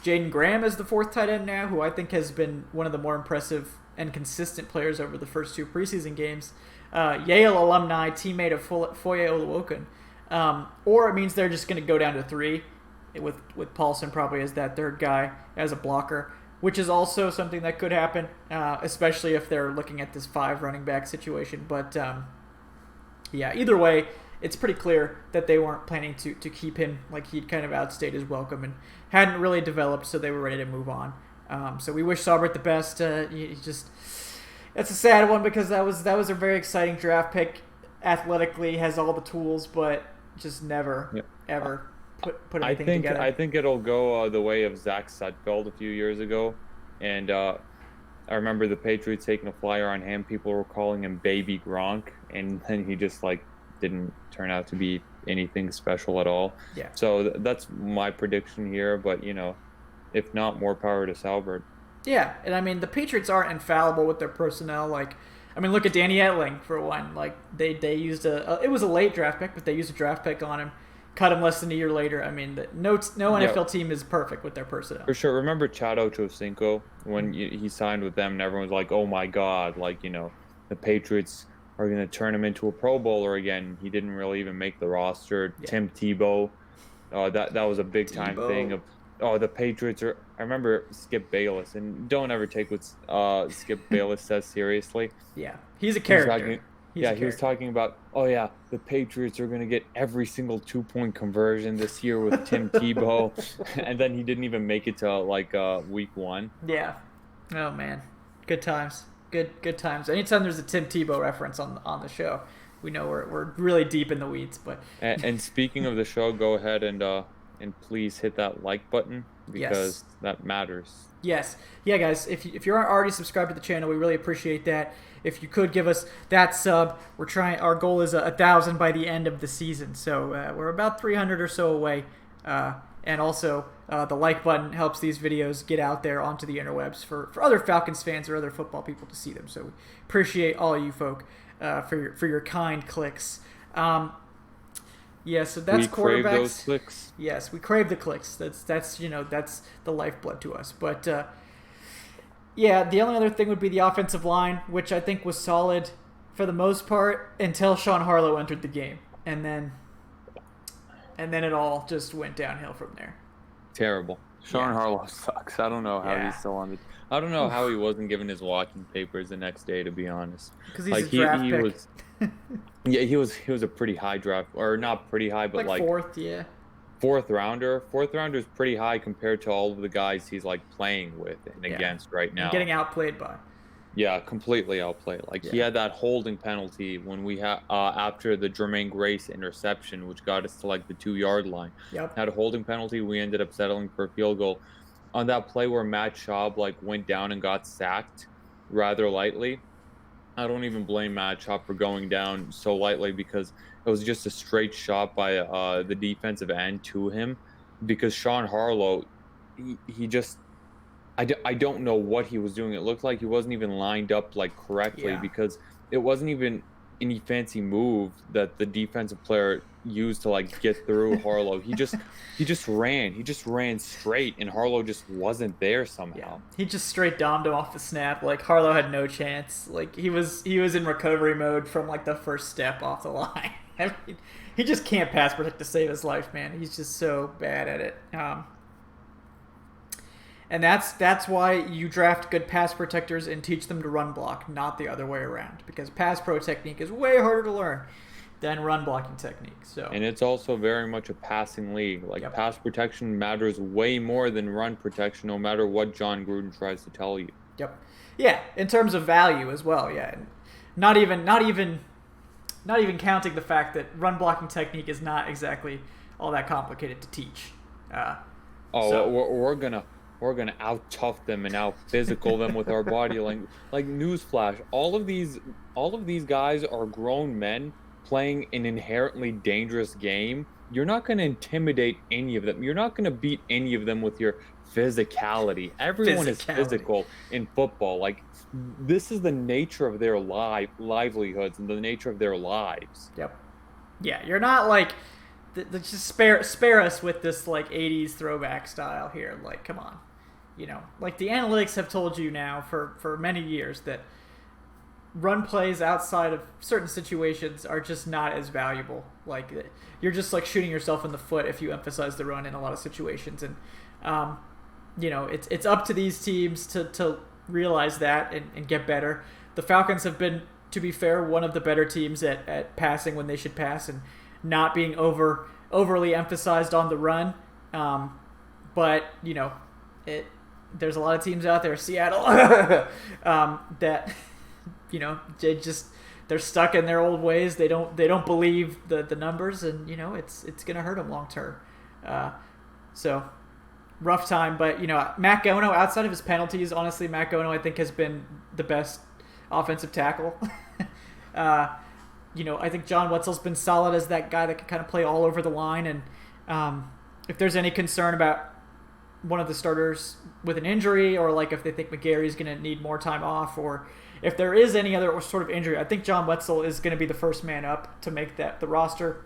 Jaden Graham as the 4th tight end now, who I think has been one of the more impressive and consistent players over the first 2 preseason games. Yale alumni, teammate of Foye Oluokun. Or it means they're just going to go down to 3 with Paulson probably as that 3rd guy as a blocker, which is also something that could happen, especially if they're looking at this 5 running back situation. But either way, it's pretty clear that they weren't planning to keep him. He'd kind of outstayed his welcome and hadn't really developed, so they were ready to move on. So we wish Saubert the best. It's a sad one because that was a very exciting draft pick. Athletically, has all the tools, but just never ever put anything together. I think it'll go the way of Zach Sudfeld a few years ago, and I remember the Patriots taking a flyer on him. People were calling him Baby Gronk, and then he just didn't turn out to be anything special at all. Yeah. So that's my prediction here, but if not, more power to Saubert. Yeah, and the Patriots aren't infallible with their personnel. Look at Danny Etling for one. They used it was a late draft pick, but they used a draft pick on him, cut him less than a year later. No NFL team is perfect with their personnel. For sure. Remember Chad Ochocinco when he signed with them, and everyone was like, "Oh my God!" The Patriots are going to turn him into a Pro Bowler again. He didn't really even make the roster. Yeah. Tim Tebow, that was a big time thing of. Oh, the Patriots are. I remember Skip Bayless, and don't ever take what Skip Bayless says seriously. Yeah, he's a character. He was talking about, the Patriots are going to get every single 2-point conversion this year with Tim Tebow, and then he didn't even make it to week 1. Yeah. Oh man, good times. Good times. Anytime there's a Tim Tebow reference on the show, we know we're really deep in the weeds. But and speaking of the show, go ahead and please hit that like button because that matters. Yes. Yeah, guys, if you aren't already subscribed to the channel, we really appreciate that. If you could give us that sub, our goal is 1,000 by the end of the season. So we're about 300 or so away. And also, the like button helps these videos get out there onto the interwebs for other Falcons fans or other football people to see them. So we appreciate all you folk for your kind clicks. Yeah, so that's we crave quarterbacks. those clicks. Yes, we crave the clicks. That's the lifeblood to us. But yeah, the only other thing would be the offensive line, which I think was solid for the most part until Sean Harlow entered the game, and then it all just went downhill from there. Terrible. Sean Harlow sucks. I don't know how he's still on the. I don't know how he wasn't given his walking papers the next day, to be honest. Because he's a draft pick. Was. Yeah, he was a pretty high draft, or not pretty high, but like fourth, yeah. Fourth rounder is pretty high compared to all of the guys he's like playing with and against right now. And getting outplayed by. Yeah, completely outplayed. Like he had that holding penalty when we had after the Jermaine Grace interception, which got us to like the 2-yard line. Yep. Had a holding penalty. We ended up settling for a field goal. On that play where Matt Schaub like went down and got sacked rather lightly, I don't even blame Matt Schaub for going down so lightly because it was just a straight shot by the defensive end to him. Because Sean Harlow, he just. I don't know what he was doing. It looked like he wasn't even lined up like correctly because it wasn't even any fancy move that the defensive player used to like get through Harlow. He just ran straight, and Harlow just wasn't there somehow. Yeah. He just straight domed him off the snap. Like Harlow had no chance. Like he was in recovery mode from like the first step off the line. I mean, he just can't pass protect to save his life, man. He's just so bad at it. And that's why you draft good pass protectors and teach them to run block, not the other way around. Because pass pro technique is way harder to learn than run blocking technique. So. And it's also very much a passing league. Like pass protection matters way more than run protection, no matter what John Gruden tries to tell you. Yep. Yeah, in terms of value as well. Yeah, and not even counting the fact that run blocking technique is not exactly all that complicated to teach. We're gonna out tough them and out physical them with our body language. Like newsflash, all of these guys are grown men playing an inherently dangerous game. You're not gonna intimidate any of them. You're not gonna beat any of them with your physicality. Everyone is physical in football. Like this is the nature of their livelihoods and the nature of their lives. Yep. Yeah, you're not like. Just spare us with this like 80s throwback style here. Like, come on. Like the analytics have told you now for many years that run plays outside of certain situations are just not as valuable. Like you're just like shooting yourself in the foot if you emphasize the run in a lot of situations. And, it's up to these teams to realize that and get better. The Falcons have been, to be fair, one of the better teams at passing when they should pass and not being overly emphasized on the run. But, there's a lot of teams out there, Seattle, that, they're stuck in their old ways. They don't believe the numbers, and, it's going to hurt them long term. So rough time, but, Matt Gono, outside of his penalties, honestly, Matt Gono, I think, has been the best offensive tackle. I think John Wetzel's been solid as that guy that can kind of play all over the line. And if there's any concern about one of the starters with an injury, or like if they think McGarry's going to need more time off, or if there is any other sort of injury, I think John Wetzel is going to be the first man up to make the roster.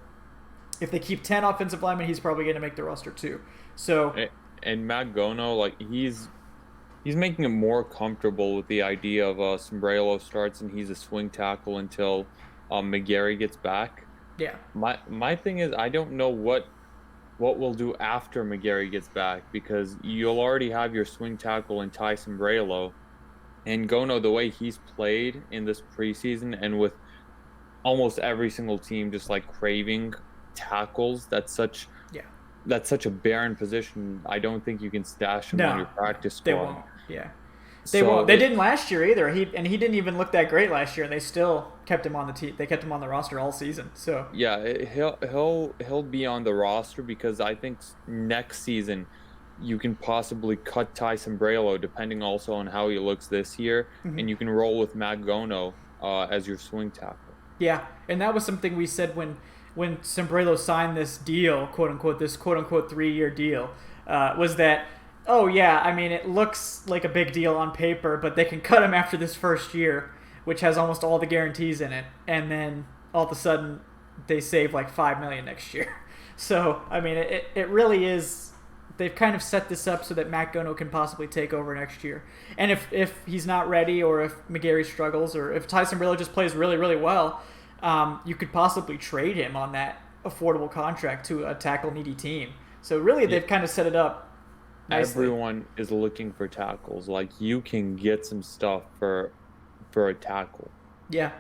If they keep 10 offensive linemen, he's probably going to make the roster too. So, and Matt Gono, like he's making it more comfortable with the idea of Sombrero starts and he's a swing tackle until McGarry gets back. Yeah. My thing is, I don't know what we'll do after McGarry gets back, because you'll already have your swing tackle in Ty Sombrero, and Gono, the way he's played in this preseason and with almost every single team just like craving tackles, that's such a barren position. I don't think you can stash him on your practice squad. They won't. Yeah. They won't. They didn't last year either. He didn't even look that great last year, and they still kept him on the team. They kept him on the roster all season. So yeah, he'll be on the roster, because I think next season you can possibly cut Ty Sombrero, depending also on how he looks this year, and you can roll with Matt Gono as your swing tackle. Yeah, and that was something we said when when Sombrero signed this deal, quote unquote, this quote unquote 3-year deal, was that, oh yeah, I mean, it looks like a big deal on paper, but they can cut him after this first year, which has almost all the guarantees in it, and then all of a sudden they save like $5 million next year. So I mean, it really is. They've kind of set this up so that Matt Gono can possibly take over next year. And if he's not ready, or if McGarry struggles, or if Ty Sombrero just plays really, really well, you could possibly trade him on that affordable contract to a tackle-needy team. So really, they've kind of set it up nicely. Everyone is looking for tackles. Like, you can get some stuff for a tackle. Yeah.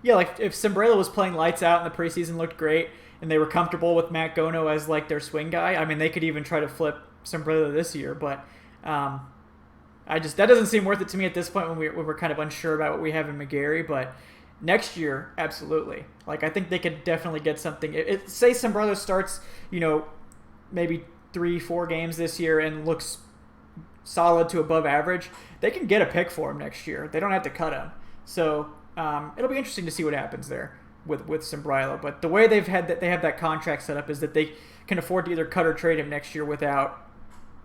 Yeah, like if Sombrero was playing lights out and the preseason looked great, and they were comfortable with Matt Gono as like their swing guy, I mean, they could even try to flip Sombrero this year, but that doesn't seem worth it to me at this point when we're kind of unsure about what we have in McGarry. But next year, absolutely. Like, I think they could definitely get something. Say Sombrero starts, maybe 3-4 games this year and looks solid to above average, they can get a pick for him next year. They don't have to cut him. So it'll be interesting to see what happens there with Sombrero. But the way they have that contract set up is that they can afford to either cut or trade him next year with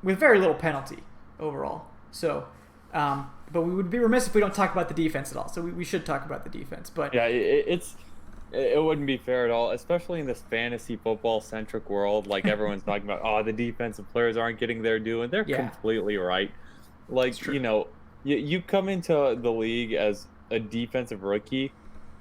very little penalty overall. So, but we would be remiss if we don't talk about the defense at all. So we should talk about the defense. But yeah, it wouldn't be fair at all, especially in this fantasy football centric world. Like, everyone's talking about, oh, the defensive players aren't getting their due, and they're completely right. Like, you come into the league as a defensive rookie,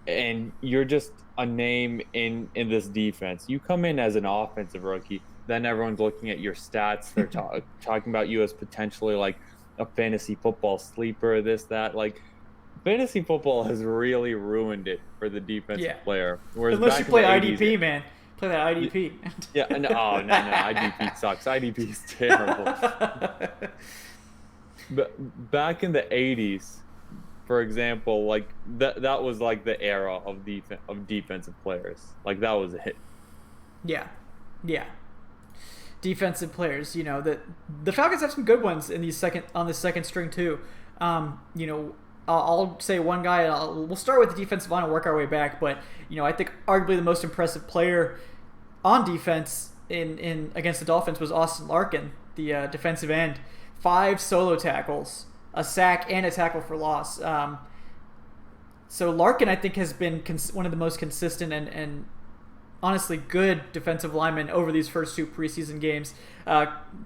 and you're just a name in this defense. You come in as an offensive rookie, then everyone's looking at your stats. They're talking about you as potentially like a fantasy football sleeper, this, that. Like, fantasy football has really ruined it for the defensive player. Whereas unless you play IDP, man. Play that IDP. Yeah, no, IDP sucks. IDP is terrible. But back in the 80s, for example, like that was like the era of defensive players. Like, that was it. Yeah. Defensive players, the Falcons have some good ones on the second string too. I'll say one guy. We'll start with the defensive line and work our way back. But I think arguably the most impressive player on defense in against the Dolphins was Austin Larkin, the defensive end. 5 solo tackles, a sack, and a tackle for loss. So Larkin, I think, has been one of the most consistent and honestly good defensive linemen over these first 2 preseason games.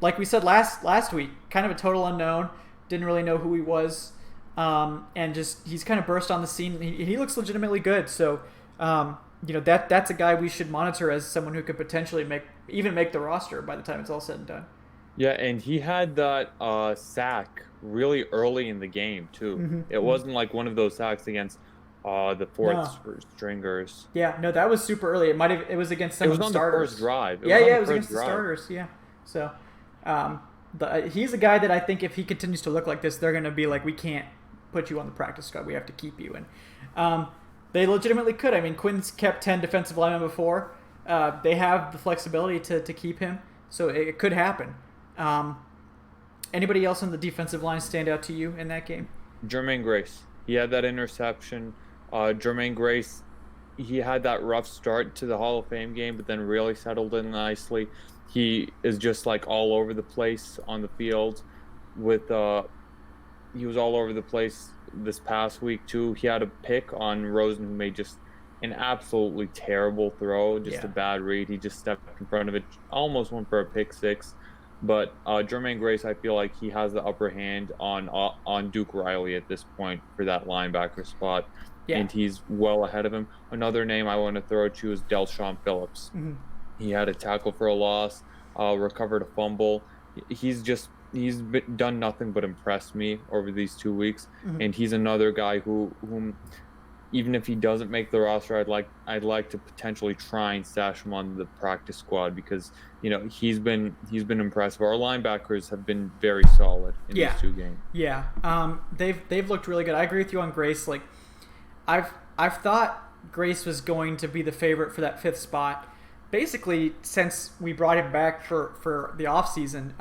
Like we said last week, kind of a total unknown. Didn't really know who he was. And just he's kind of burst on the scene. He looks legitimately good. So, that's a guy we should monitor as someone who could potentially make the roster by the time it's all said and done. Yeah, and he had that sack really early in the game too. Mm-hmm. It wasn't like one of those sacks against the fourth stringers. Yeah, no, that was super early. It was against some of the starters. It was on the first drive. It was against the starters. Yeah, so he's a guy that I think if he continues to look like this, they're going to be like, we can't put you on the practice squad. We have to keep you. And they legitimately could. I mean, Quinn's kept 10 defensive linemen before. They have the flexibility to keep him, so it could happen. Anybody else on the defensive line stand out to you in that game? Jermaine Grace. He had that interception. Jermaine Grace, he had that rough start to the Hall of Fame game, but then really settled in nicely. He is just like all over the place on the field. He was all over the place this past week too. He had a pick on Rosen, who made just an absolutely terrible throw, a bad read. He just stepped in front of it, almost went for a pick six. But Jermaine Grace, I feel like he has the upper hand on Duke Riley at this point for that linebacker spot, and he's well ahead of him. Another name I want to throw at you is Delshon Phillips. Mm-hmm. He had a tackle for a loss, recovered a fumble. He's done nothing but impress me over these 2 weeks, and he's another guy whom even if he doesn't make the roster, I'd like to potentially try and stash him on the practice squad because he's been impressive. Our linebackers have been very solid in these 2 games. Yeah, they've looked really good. I agree with you on Grace. Like, I've thought Grace was going to be the favorite for that 5th spot, basically since we brought him back for the offseason.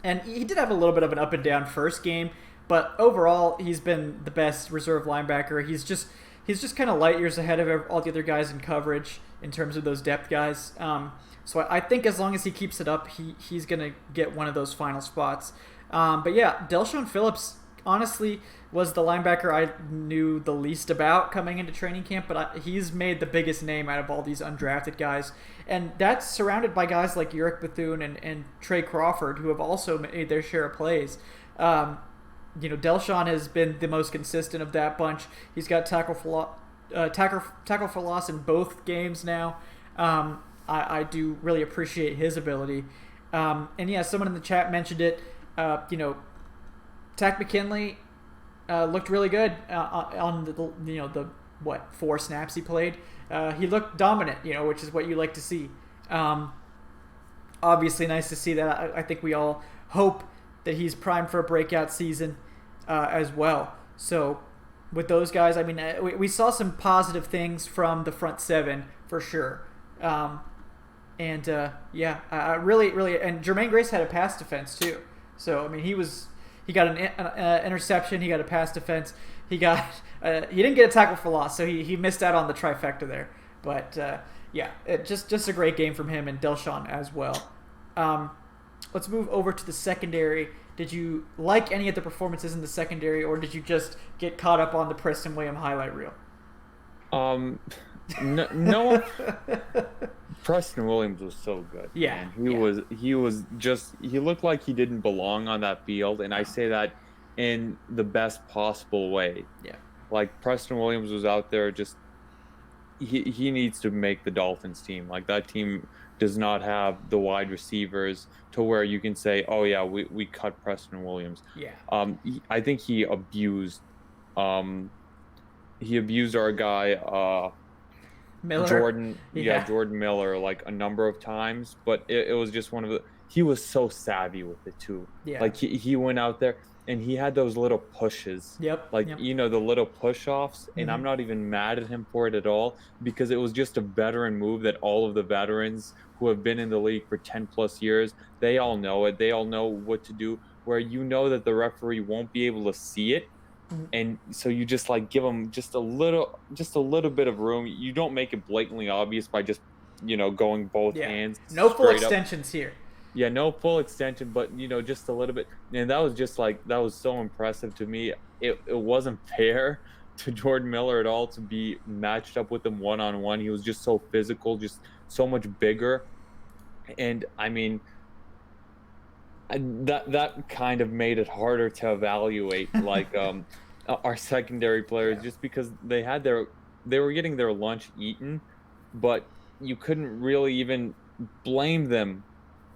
And he did have a little bit of an up and down first game. But overall, he's been the best reserve linebacker. he's just kind of light years ahead of all the other guys in coverage in terms of those depth guys. So I think as long as he keeps it up, he's going to get one of those final spots. But yeah, Delshon Phillips honestly was the linebacker I knew the least about coming into training camp, but he's made the biggest name out of all these undrafted guys. And that's surrounded by guys like Uric Bethune and Trey Crawford, who have also made their share of plays. Delshon has been the most consistent of that bunch. He's got tackle for loss in both games now. I do really appreciate his ability. And yeah, someone in the chat mentioned it. Tack McKinley looked really good on the 4 snaps he played. He looked dominant, which is what you like to see. Obviously, nice to see that. I think we all hope that he's primed for a breakout season as well. So with those guys, I mean, we saw some positive things from the front 7 for sure. I really, and Jermaine Grace had a pass defense too. So I mean, he got an interception, he got a pass defense, he didn't get a tackle for loss, so he missed out on the trifecta there. But just a great game from him and Delshon as well. Let's move over to the secondary. Did you like any of the performances in the secondary, or did you just get caught up on the Preston Williams highlight reel? No. Preston Williams was so good. Yeah, man. He looked like he didn't belong on that field, and I say that in the best possible way. Yeah. Like, Preston Williams was out there just he needs to make the Dolphins team. Like, that team does not have the wide receivers to where you can say, oh yeah, we cut Preston Williams. Yeah. I think he abused our guy Miller. Jordan Miller, like, a number of times, but it was just he was so savvy with it too. Yeah. Like, he went out there and he had those little pushes. Yep. Like, the little push-offs, and I'm not even mad at him for it at all, because it was just a veteran move that all of the veterans who have been in the league for 10 plus years, they all know it. They all know what to do, where that the referee won't be able to see it. And so you just, like, give them just a little bit of room. You don't make it blatantly obvious by just, going both hands. No full extensions here. Yeah, no full extension, but, just a little bit. And that was just, like, that was so impressive to me. It wasn't fair to Jordan Miller at all to be matched up with him one-on-one. He was just so physical, just so much bigger. And, I mean, that kind of made it harder to evaluate, like, our secondary players, just because they were getting their lunch eaten, but you couldn't really even blame them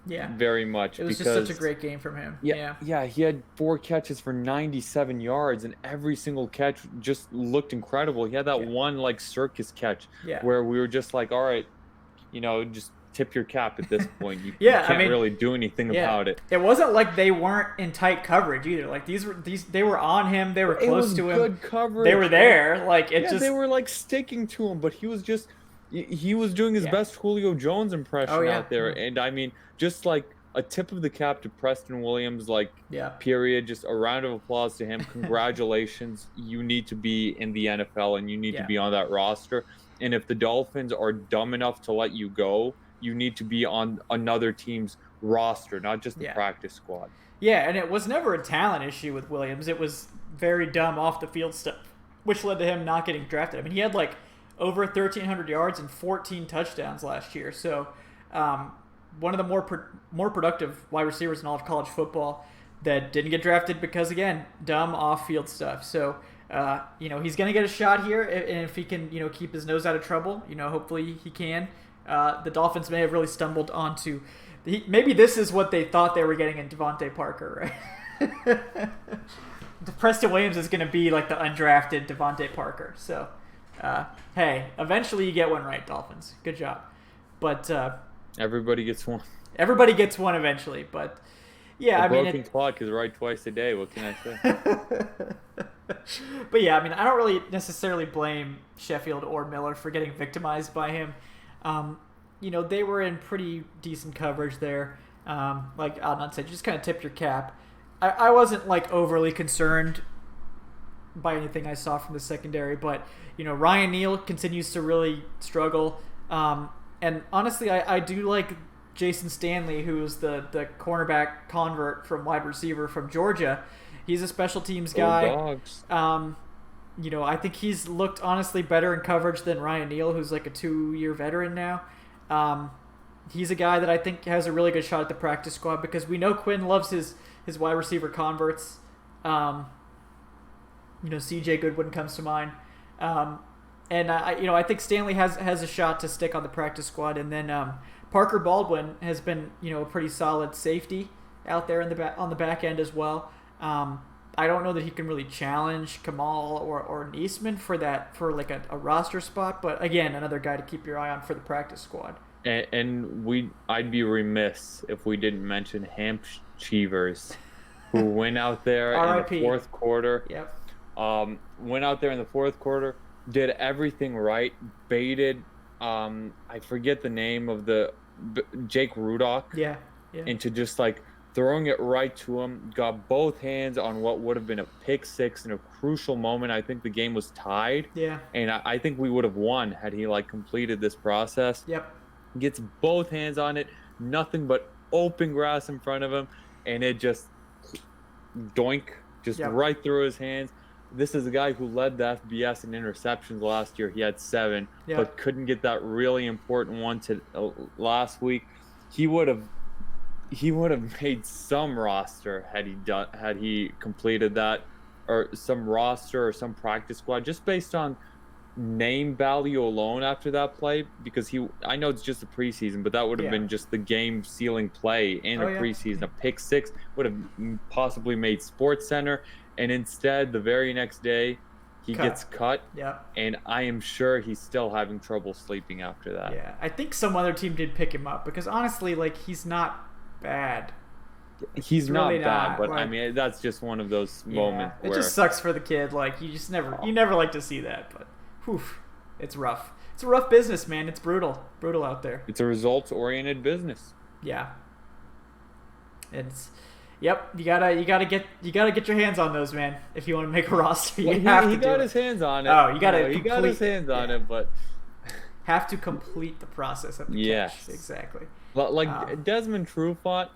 very much. It was just such a great game from him. Yeah, he had 4 catches for 97 yards, and every single catch just looked incredible. He had that one, like, circus catch where we were just like, all right, just tip your cap at this point. You can't really do anything about it. It wasn't like they weren't in tight coverage either. Like, they were on him, they were close to him. Good coverage. They were there. Like, they were, like, sticking to him, but he was doing his best Julio Jones impression out there. And I mean, just, like, a tip of the cap to Preston Williams, like, period. Just a round of applause to him. Congratulations. You need to be in the NFL, and you need to be on that roster. And if the Dolphins are dumb enough to let you go, you need to be on another team's roster, not just the practice squad. Yeah, and it was never a talent issue with Williams. It was very dumb off the field stuff, which led to him not getting drafted. I mean, he had, like, over 1,300 yards and 14 touchdowns last year. So one of the more productive wide receivers in all of college football that didn't get drafted because, again, dumb off-field stuff. So, he's going to get a shot here, and if he can, keep his nose out of trouble, hopefully he can. The Dolphins may have really stumbled onto maybe this is what they thought they were getting in Devontae Parker, right? Preston Williams is going to be like the undrafted Devontae Parker. So, hey, eventually you get one right, Dolphins. Good job. But everybody gets one. Everybody gets one eventually. But yeah, I mean, broken clock is right twice a day. What can I say? But yeah, I mean, I don't really necessarily blame Sheffield or Miller for getting victimized by him. They were in pretty decent coverage there. Like Adnan said, just kind of tip your cap. I wasn't, like, overly concerned by anything I saw from the secondary. But Ryan Neal continues to really struggle. And honestly, I do like Jason Stanley, who is the cornerback convert from wide receiver from Georgia. He's a special teams guy. Dogs. I think he's looked honestly better in coverage than Ryan Neal, who's like a 2-year veteran now. He's a guy that I think has a really good shot at the practice squad because we know Quinn loves his wide receiver converts. CJ Goodwin comes to mind. And I think Stanley has a shot to stick on the practice squad. And then Parker Baldwin has been a pretty solid safety out there on the back end as well. I don't know that he can really challenge Kamal or Neesman for like a roster spot, but again, another guy to keep your eye on for the practice squad. And I'd be remiss if we didn't mention Hamp Cheevers, who went out there in the fourth quarter. Yep. Went out there in the fourth quarter, did everything right, baited. I forget the name of Jake Rudock. Yeah. Into just like throwing it right to him, got both hands on what would have been a pick six in a crucial moment. I think the game was tied. Yeah. And I think we would have won had he completed this process. Yep. Gets both hands on it, nothing but open grass in front of him, and it just doink, right through his hands. This is a guy who led the FBS in interceptions last year. He had 7, but couldn't get that really important one last week. He would have made some roster had he completed that, or some roster or some practice squad just based on name value alone after that play, because I know it's just a preseason, but that would have been just the game sealing play in a preseason. A pick six would have possibly made Sports Center, and instead the very next day he gets cut. Yeah. And I am sure he's still having trouble sleeping after that. Yeah. I think some other team did pick him up because honestly, he's not bad. He's really not bad, but I mean that's just one of those moments where it just sucks for the kid. You never like to see that, but it's rough. It's a rough business, man. It's brutal out there. It's a results-oriented business. Yeah. Yep. You gotta get your hands on those, man. If you want to make a roster, he got his hands on it. Oh, he got his hands on it, but have to complete the process of the catch. Exactly. Desmond Trufant,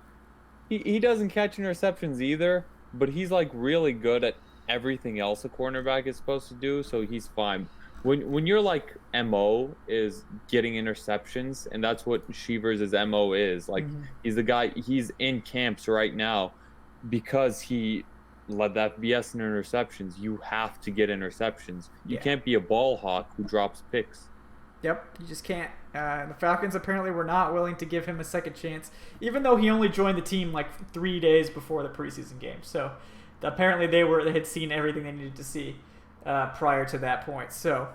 he doesn't catch interceptions either, but he's really good at everything else a cornerback is supposed to do, so he's fine. When your MO is getting interceptions, and that's what Cheevers' MO is, he's the guy, he's in camps right now because he led that FBS in interceptions. You have to get interceptions. You can't be a ball hawk who drops picks. Yep, you just can't. The Falcons apparently were not willing to give him a second chance, even though he only joined the team 3 days before the preseason game. So apparently they had seen everything they needed to see prior to that point. So,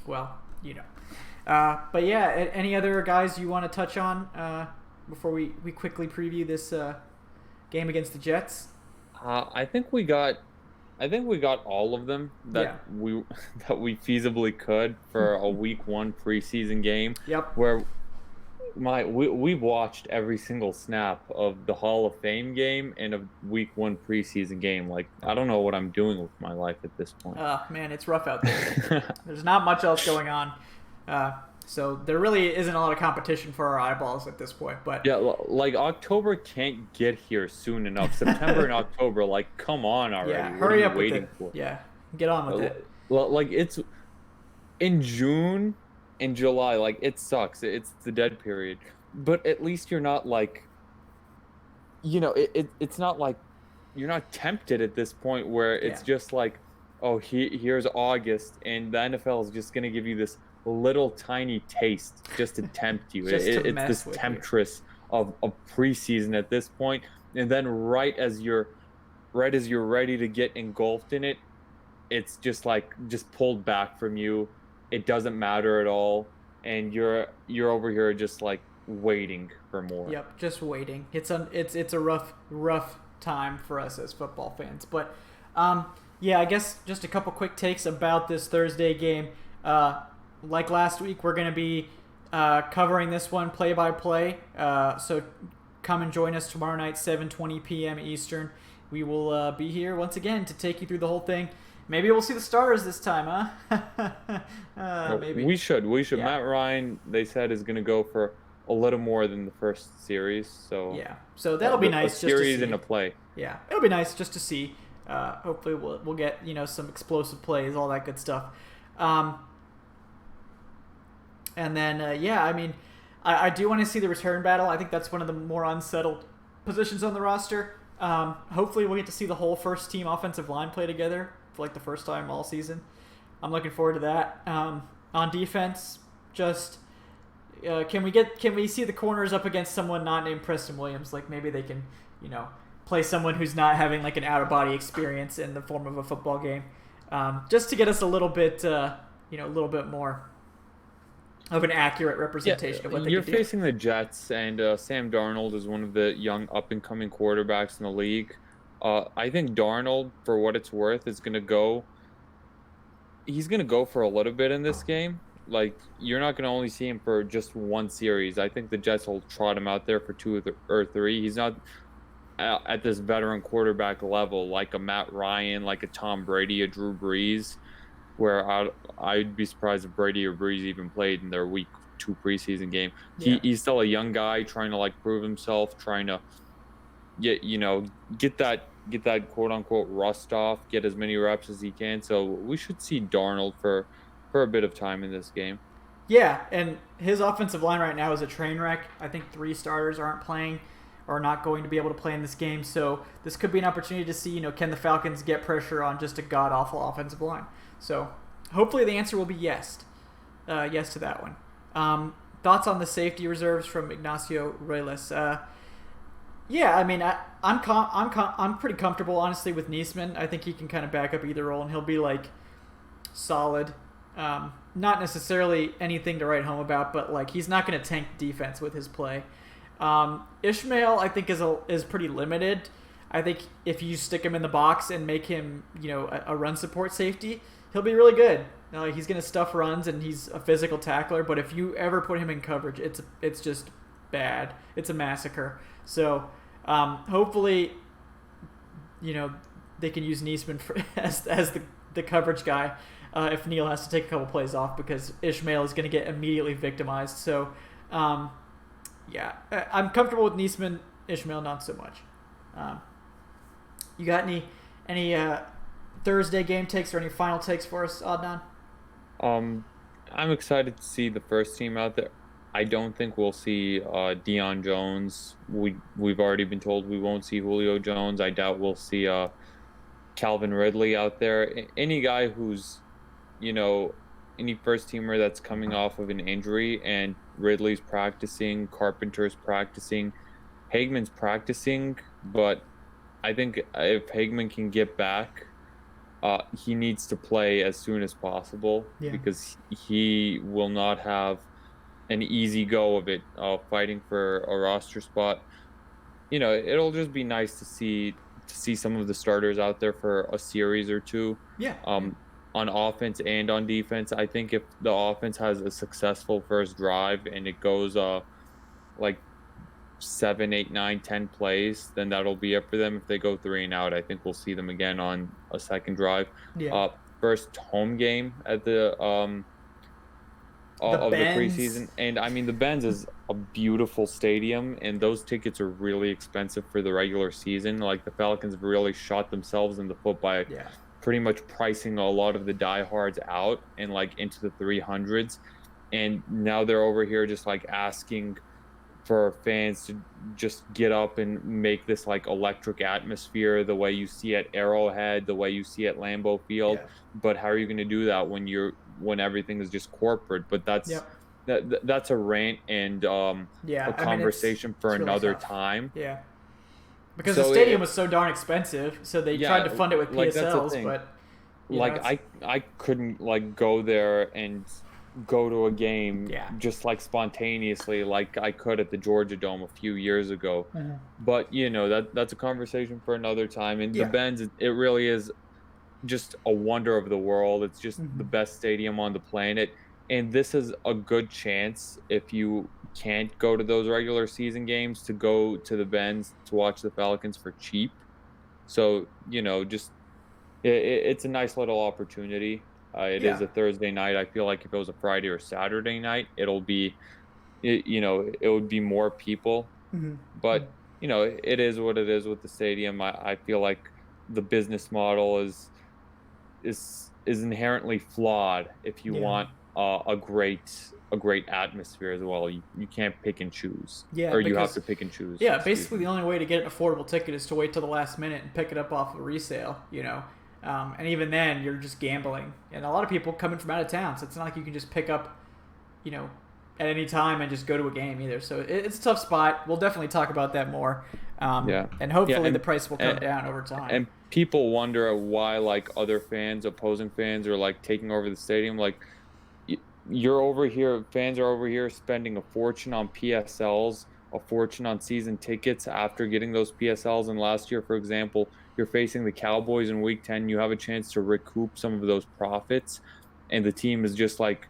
well, but yeah, any other guys you want to touch on before we quickly preview this game against the Jets? I think we got all of them that we feasibly could for a week 1 preseason game. Yep. Where we watched every single snap of the Hall of Fame game and of week 1 preseason game. I don't know what I'm doing with my life at this point. Man, it's rough out there. There's not much else going on. So there really isn't a lot of competition for our eyeballs at this point. But yeah, October can't get here soon enough. September and October, come on already. Yeah, hurry up with it. For? Yeah, get on with it. It's in June and July. It sucks. It's the dead period. But at least you're not it's not you're not tempted at this point where it's just here's August and the NFL is just gonna give you this little tiny taste just to tempt you. It's this temptress of preseason at this point, and then right as you're ready to get engulfed in it, it's just pulled back from you. It doesn't matter at all, and you're over here just waiting for more. Yep, just waiting. It's a rough time for us as football fans, but I guess just a couple quick takes about this Thursday game. Like last week, we're going to be covering this one play-by-play. So come and join us tomorrow night, 7:20 p.m. Eastern. we will be here once again to take you through the whole thing. Maybe we'll see the starters this time, huh? Maybe. We should. Yeah. Matt Ryan, they said, is going to go for a little more than the first series. So Yeah. So that'll be a nice just to series see. and a play. Yeah, it'll be nice just to see. Hopefully, we'll get some explosive plays, all that good stuff. And then yeah, I mean, I do want to see the return battle. I think that's one of the more unsettled positions on the roster. Hopefully, we'll get to see the whole first team offensive line play together for like the first time all season. I'm looking forward to that. On defense, just can we see the corners up against someone not named Preston Williams? Like maybe they can play someone who's not having like an out of body experience in the form of a football game, just to get us a little bit more of an accurate representation of what they You're can do. facing the Jets, and Sam Darnold is one of the young up-and-coming quarterbacks in the league. I think Darnold, for what it's worth, is going to go. He's going to go for a little bit in this game. Like, you're not going to only see him for just one series. I think the Jets will trot him out there for two or three. He's not at this veteran quarterback level like a Matt Ryan, like a Tom Brady, a Drew Brees, where I'd be surprised if Brady or Brees even played in their week 2 preseason game. Yeah. He's still a young guy trying to like prove himself, trying to get that quote unquote rust off, get as many reps as he can. So we should see Darnold for a bit of time in this game. Yeah, and his offensive line right now is a train wreck. I think 3 starters aren't playing or not going to be able to play in this game. So this could be an opportunity to see, can the Falcons get pressure on just a god-awful offensive line? So hopefully the answer will be yes. Yes to that one. Thoughts on the safety reserves from Ignacio Ruelas? Yeah, I mean, I'm pretty comfortable, honestly, with Niesman. I think he can kind of back up either role, and he'll be, like, solid. Not necessarily anything to write home about, but, like, he's not going to tank defense with his play. Ishmael, I think, is pretty limited. I think if you stick him in the box and make him, a run support safety, he'll be really good. He's going to stuff runs, and he's a physical tackler, but if you ever put him in coverage, it's just bad. It's a massacre. So hopefully, they can use Niesman as the coverage guy if Neal has to take a couple plays off, because Ishmael is going to get immediately victimized. So, yeah, I'm comfortable with Niesman. Ishmael, not so much. You got any Thursday game takes or any final takes for us, Adnan? I'm excited to see the first team out there. I don't think we'll see Deion Jones. We've already been told we won't see Julio Jones. I doubt we'll see Calvin Ridley out there. Any guy who's, any first teamer that's coming off of an injury, and Ridley's practicing, Carpenter's practicing, Hagman's practicing, but I think if Hagman can get back, he needs to play as soon as possible, because he will not have an easy go of it, fighting for a roster spot. It'll just be nice to see some of the starters out there for a series or two. Yeah. On offense and on defense. I think if the offense has a successful first drive and it goes like 7, 8, 9, 10 plays, then that'll be it for them. If they go 3 and out, I think we'll see them again on a second drive. Yeah. First home game at the preseason, and I mean the Benz is a beautiful stadium, and those tickets are really expensive for the regular season. Like, the Falcons have really shot themselves in the foot by pretty much pricing a lot of the diehards out and like into the 300s, and now they're over here just like asking for fans to just get up and make this like electric atmosphere the way you see at Arrowhead, the way you see at Lambeau Field. But how are you going to do that when everything is just corporate? But that's a rant and a conversation for another time. Yeah. Because the stadium was so darn expensive, so they tried to fund it with PSLs, but I couldn't like go there and go to a game just like spontaneously like I could at the Georgia Dome a few years ago. But that's a conversation for another time. And the Benz, it really is just a wonder of the world. It's just the best stadium on the planet, and this is a good chance, if you can't go to those regular season games, to go to the Benz to watch the Falcons for cheap. So, just it's a nice little opportunity. It is Yeah. a Thursday night. I feel like if it was a Friday or Saturday night, it would be more people. Mm-hmm. But, it is what it is with the stadium. I feel like the business model is inherently flawed if you Yeah. want a great atmosphere as well. You can't pick and choose, Yeah, or you have because to pick and choose. yeah, Excuse basically me. the only way to get an affordable ticket is to wait till the last minute and pick it up off of a resale. And even then you're just gambling. And a lot of people coming from out of town, so it's not like you can just pick up, you know, at any time and just go to a game either. So it's a tough spot. We'll definitely talk about that more. Yeah, And yeah, hopefully the price will come down over time. and people wonder why like other fans, opposing fans, are like taking over the stadium. Like you're over here, fans are over here spending a fortune on PSLs, a fortune on season tickets after getting those PSLs. And last year, for example, you're facing the Cowboys in Week 10. You have a chance to recoup some of those profits, and the team is just like,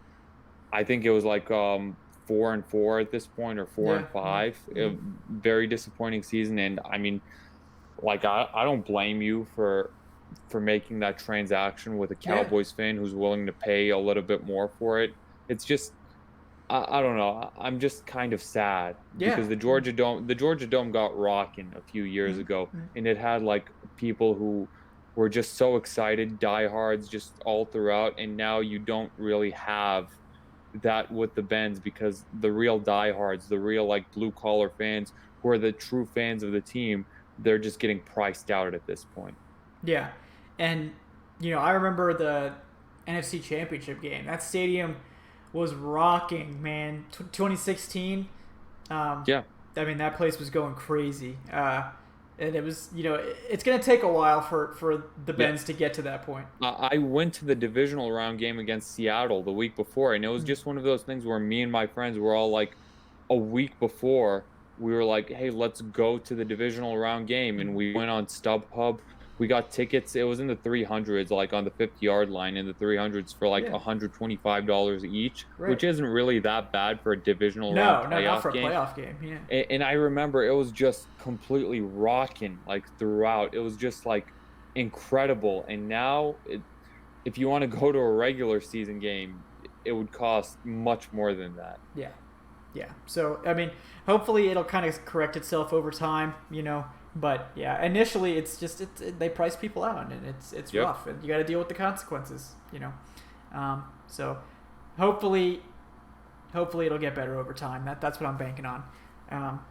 I think it was like 4-4 at this point, or four Yeah. and five. Mm-hmm. Very disappointing season, and I mean, like I don't blame you for making that transaction with a Yeah. Cowboys fan who's willing to pay a little bit more for it. It's just I don't know. I'm just kind of sad Yeah. because the Georgia Dome got rocking a few years ago, Mm-hmm. and it had like people who were just so excited, diehards just all throughout, and now you don't really have that with the Bens, because the real diehards, the real like blue collar fans who are the true fans of the team, they're just getting priced out at this point. Yeah. And, I remember the NFC Championship game. That stadium was rocking, man. 2016. Um, Yeah. I mean, that place was going crazy. And it was, it's going to take a while for the Yeah. Bens to get to that point. I went to the divisional round game against Seattle the week before, and it was Mm. just one of those things where me and my friends were all like, a week before, we were like, hey, let's go to the divisional round game. And Mm. we went on StubHub. We got tickets. It was in the 300s, like on the 50-yard line, in the 300s for like Yeah. $125 each, Right. which isn't really that bad for a divisional No, round no, not for playoff a game. playoff game. Yeah. And I remember it was just completely rocking like throughout. It was just like incredible. And now, if you want to go to a regular season game, it would cost much more than that. Yeah. Yeah. So, I mean, hopefully it'll kind of correct itself over time, But yeah, initially they price people out, and it's Yep. rough, and you got to deal with the consequences. So hopefully it'll get better over time. That's what I'm banking on. Um,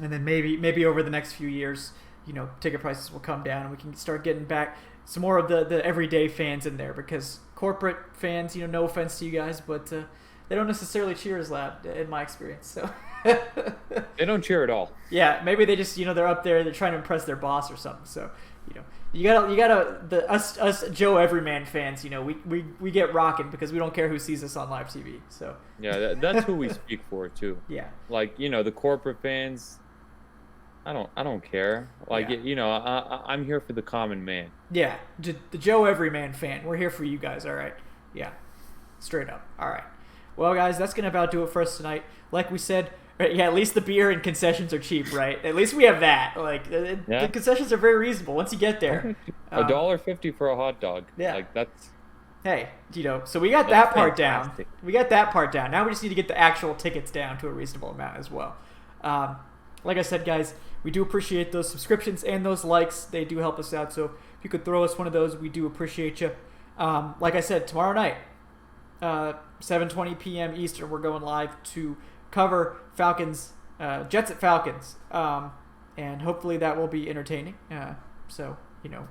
and then maybe over the next few years, ticket prices will come down, and we can start getting back some more of the everyday fans in there, because corporate fans, no offense to you guys, but they don't necessarily cheer as loud in my experience. So. They don't cheer at all. Yeah, maybe they just they're up there, they're trying to impress their boss or something. So you gotta us Joe Everyman fans, we get rocking because we don't care who sees us on live TV. So Yeah, that's who we speak for too. yeah, Like, the corporate fans, I don't care. Like, Yeah. I'm here for the common man. yeah, the Joe Everyman fan, we're here for you guys. All right, yeah, straight up. All right, well guys, that's gonna about do it for us tonight. Like we said. Right, yeah, at least the beer and concessions are cheap, right? At least we have that. Like the concessions are very reasonable once you get there. $1.50 for a hot dog. Yeah. Like that's Hey, so we got that part fantastic. down. We got that part down. Now we just need to get the actual tickets down to a reasonable amount as well. Like I said, guys, we do appreciate those subscriptions and those likes. They do help us out. So if you could throw us one of those, we do appreciate you. Like I said, tomorrow night, 7:20 p.m. Eastern, we're going live to cover Falcons, Jets at Falcons, and hopefully that will be entertaining. So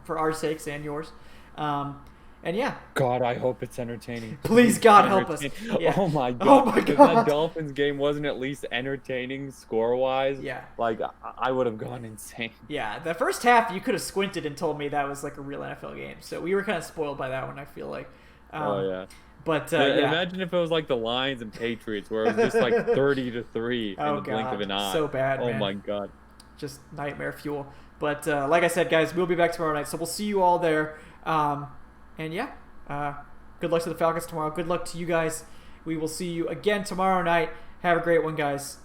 for our sakes and yours, and yeah, God, I hope it's entertaining. please God help us. Yeah. Oh my God! Oh my If God. that Dolphins game wasn't at least entertaining score-wise, Yeah. like I would have gone insane. Yeah, the first half you could have squinted and told me that was like a real NFL game. So we were kind of spoiled by that one, I feel like. Oh yeah. But Yeah, imagine if it was like the Lions and Patriots, where it was just like 30-3 in the blink of an eye. So bad, Oh man. my God. Just nightmare fuel. But like I said, guys, we'll be back tomorrow night. So we'll see you all there. And yeah, good luck to the Falcons tomorrow. Good luck to you guys. We will see you again tomorrow night. Have a great one, guys.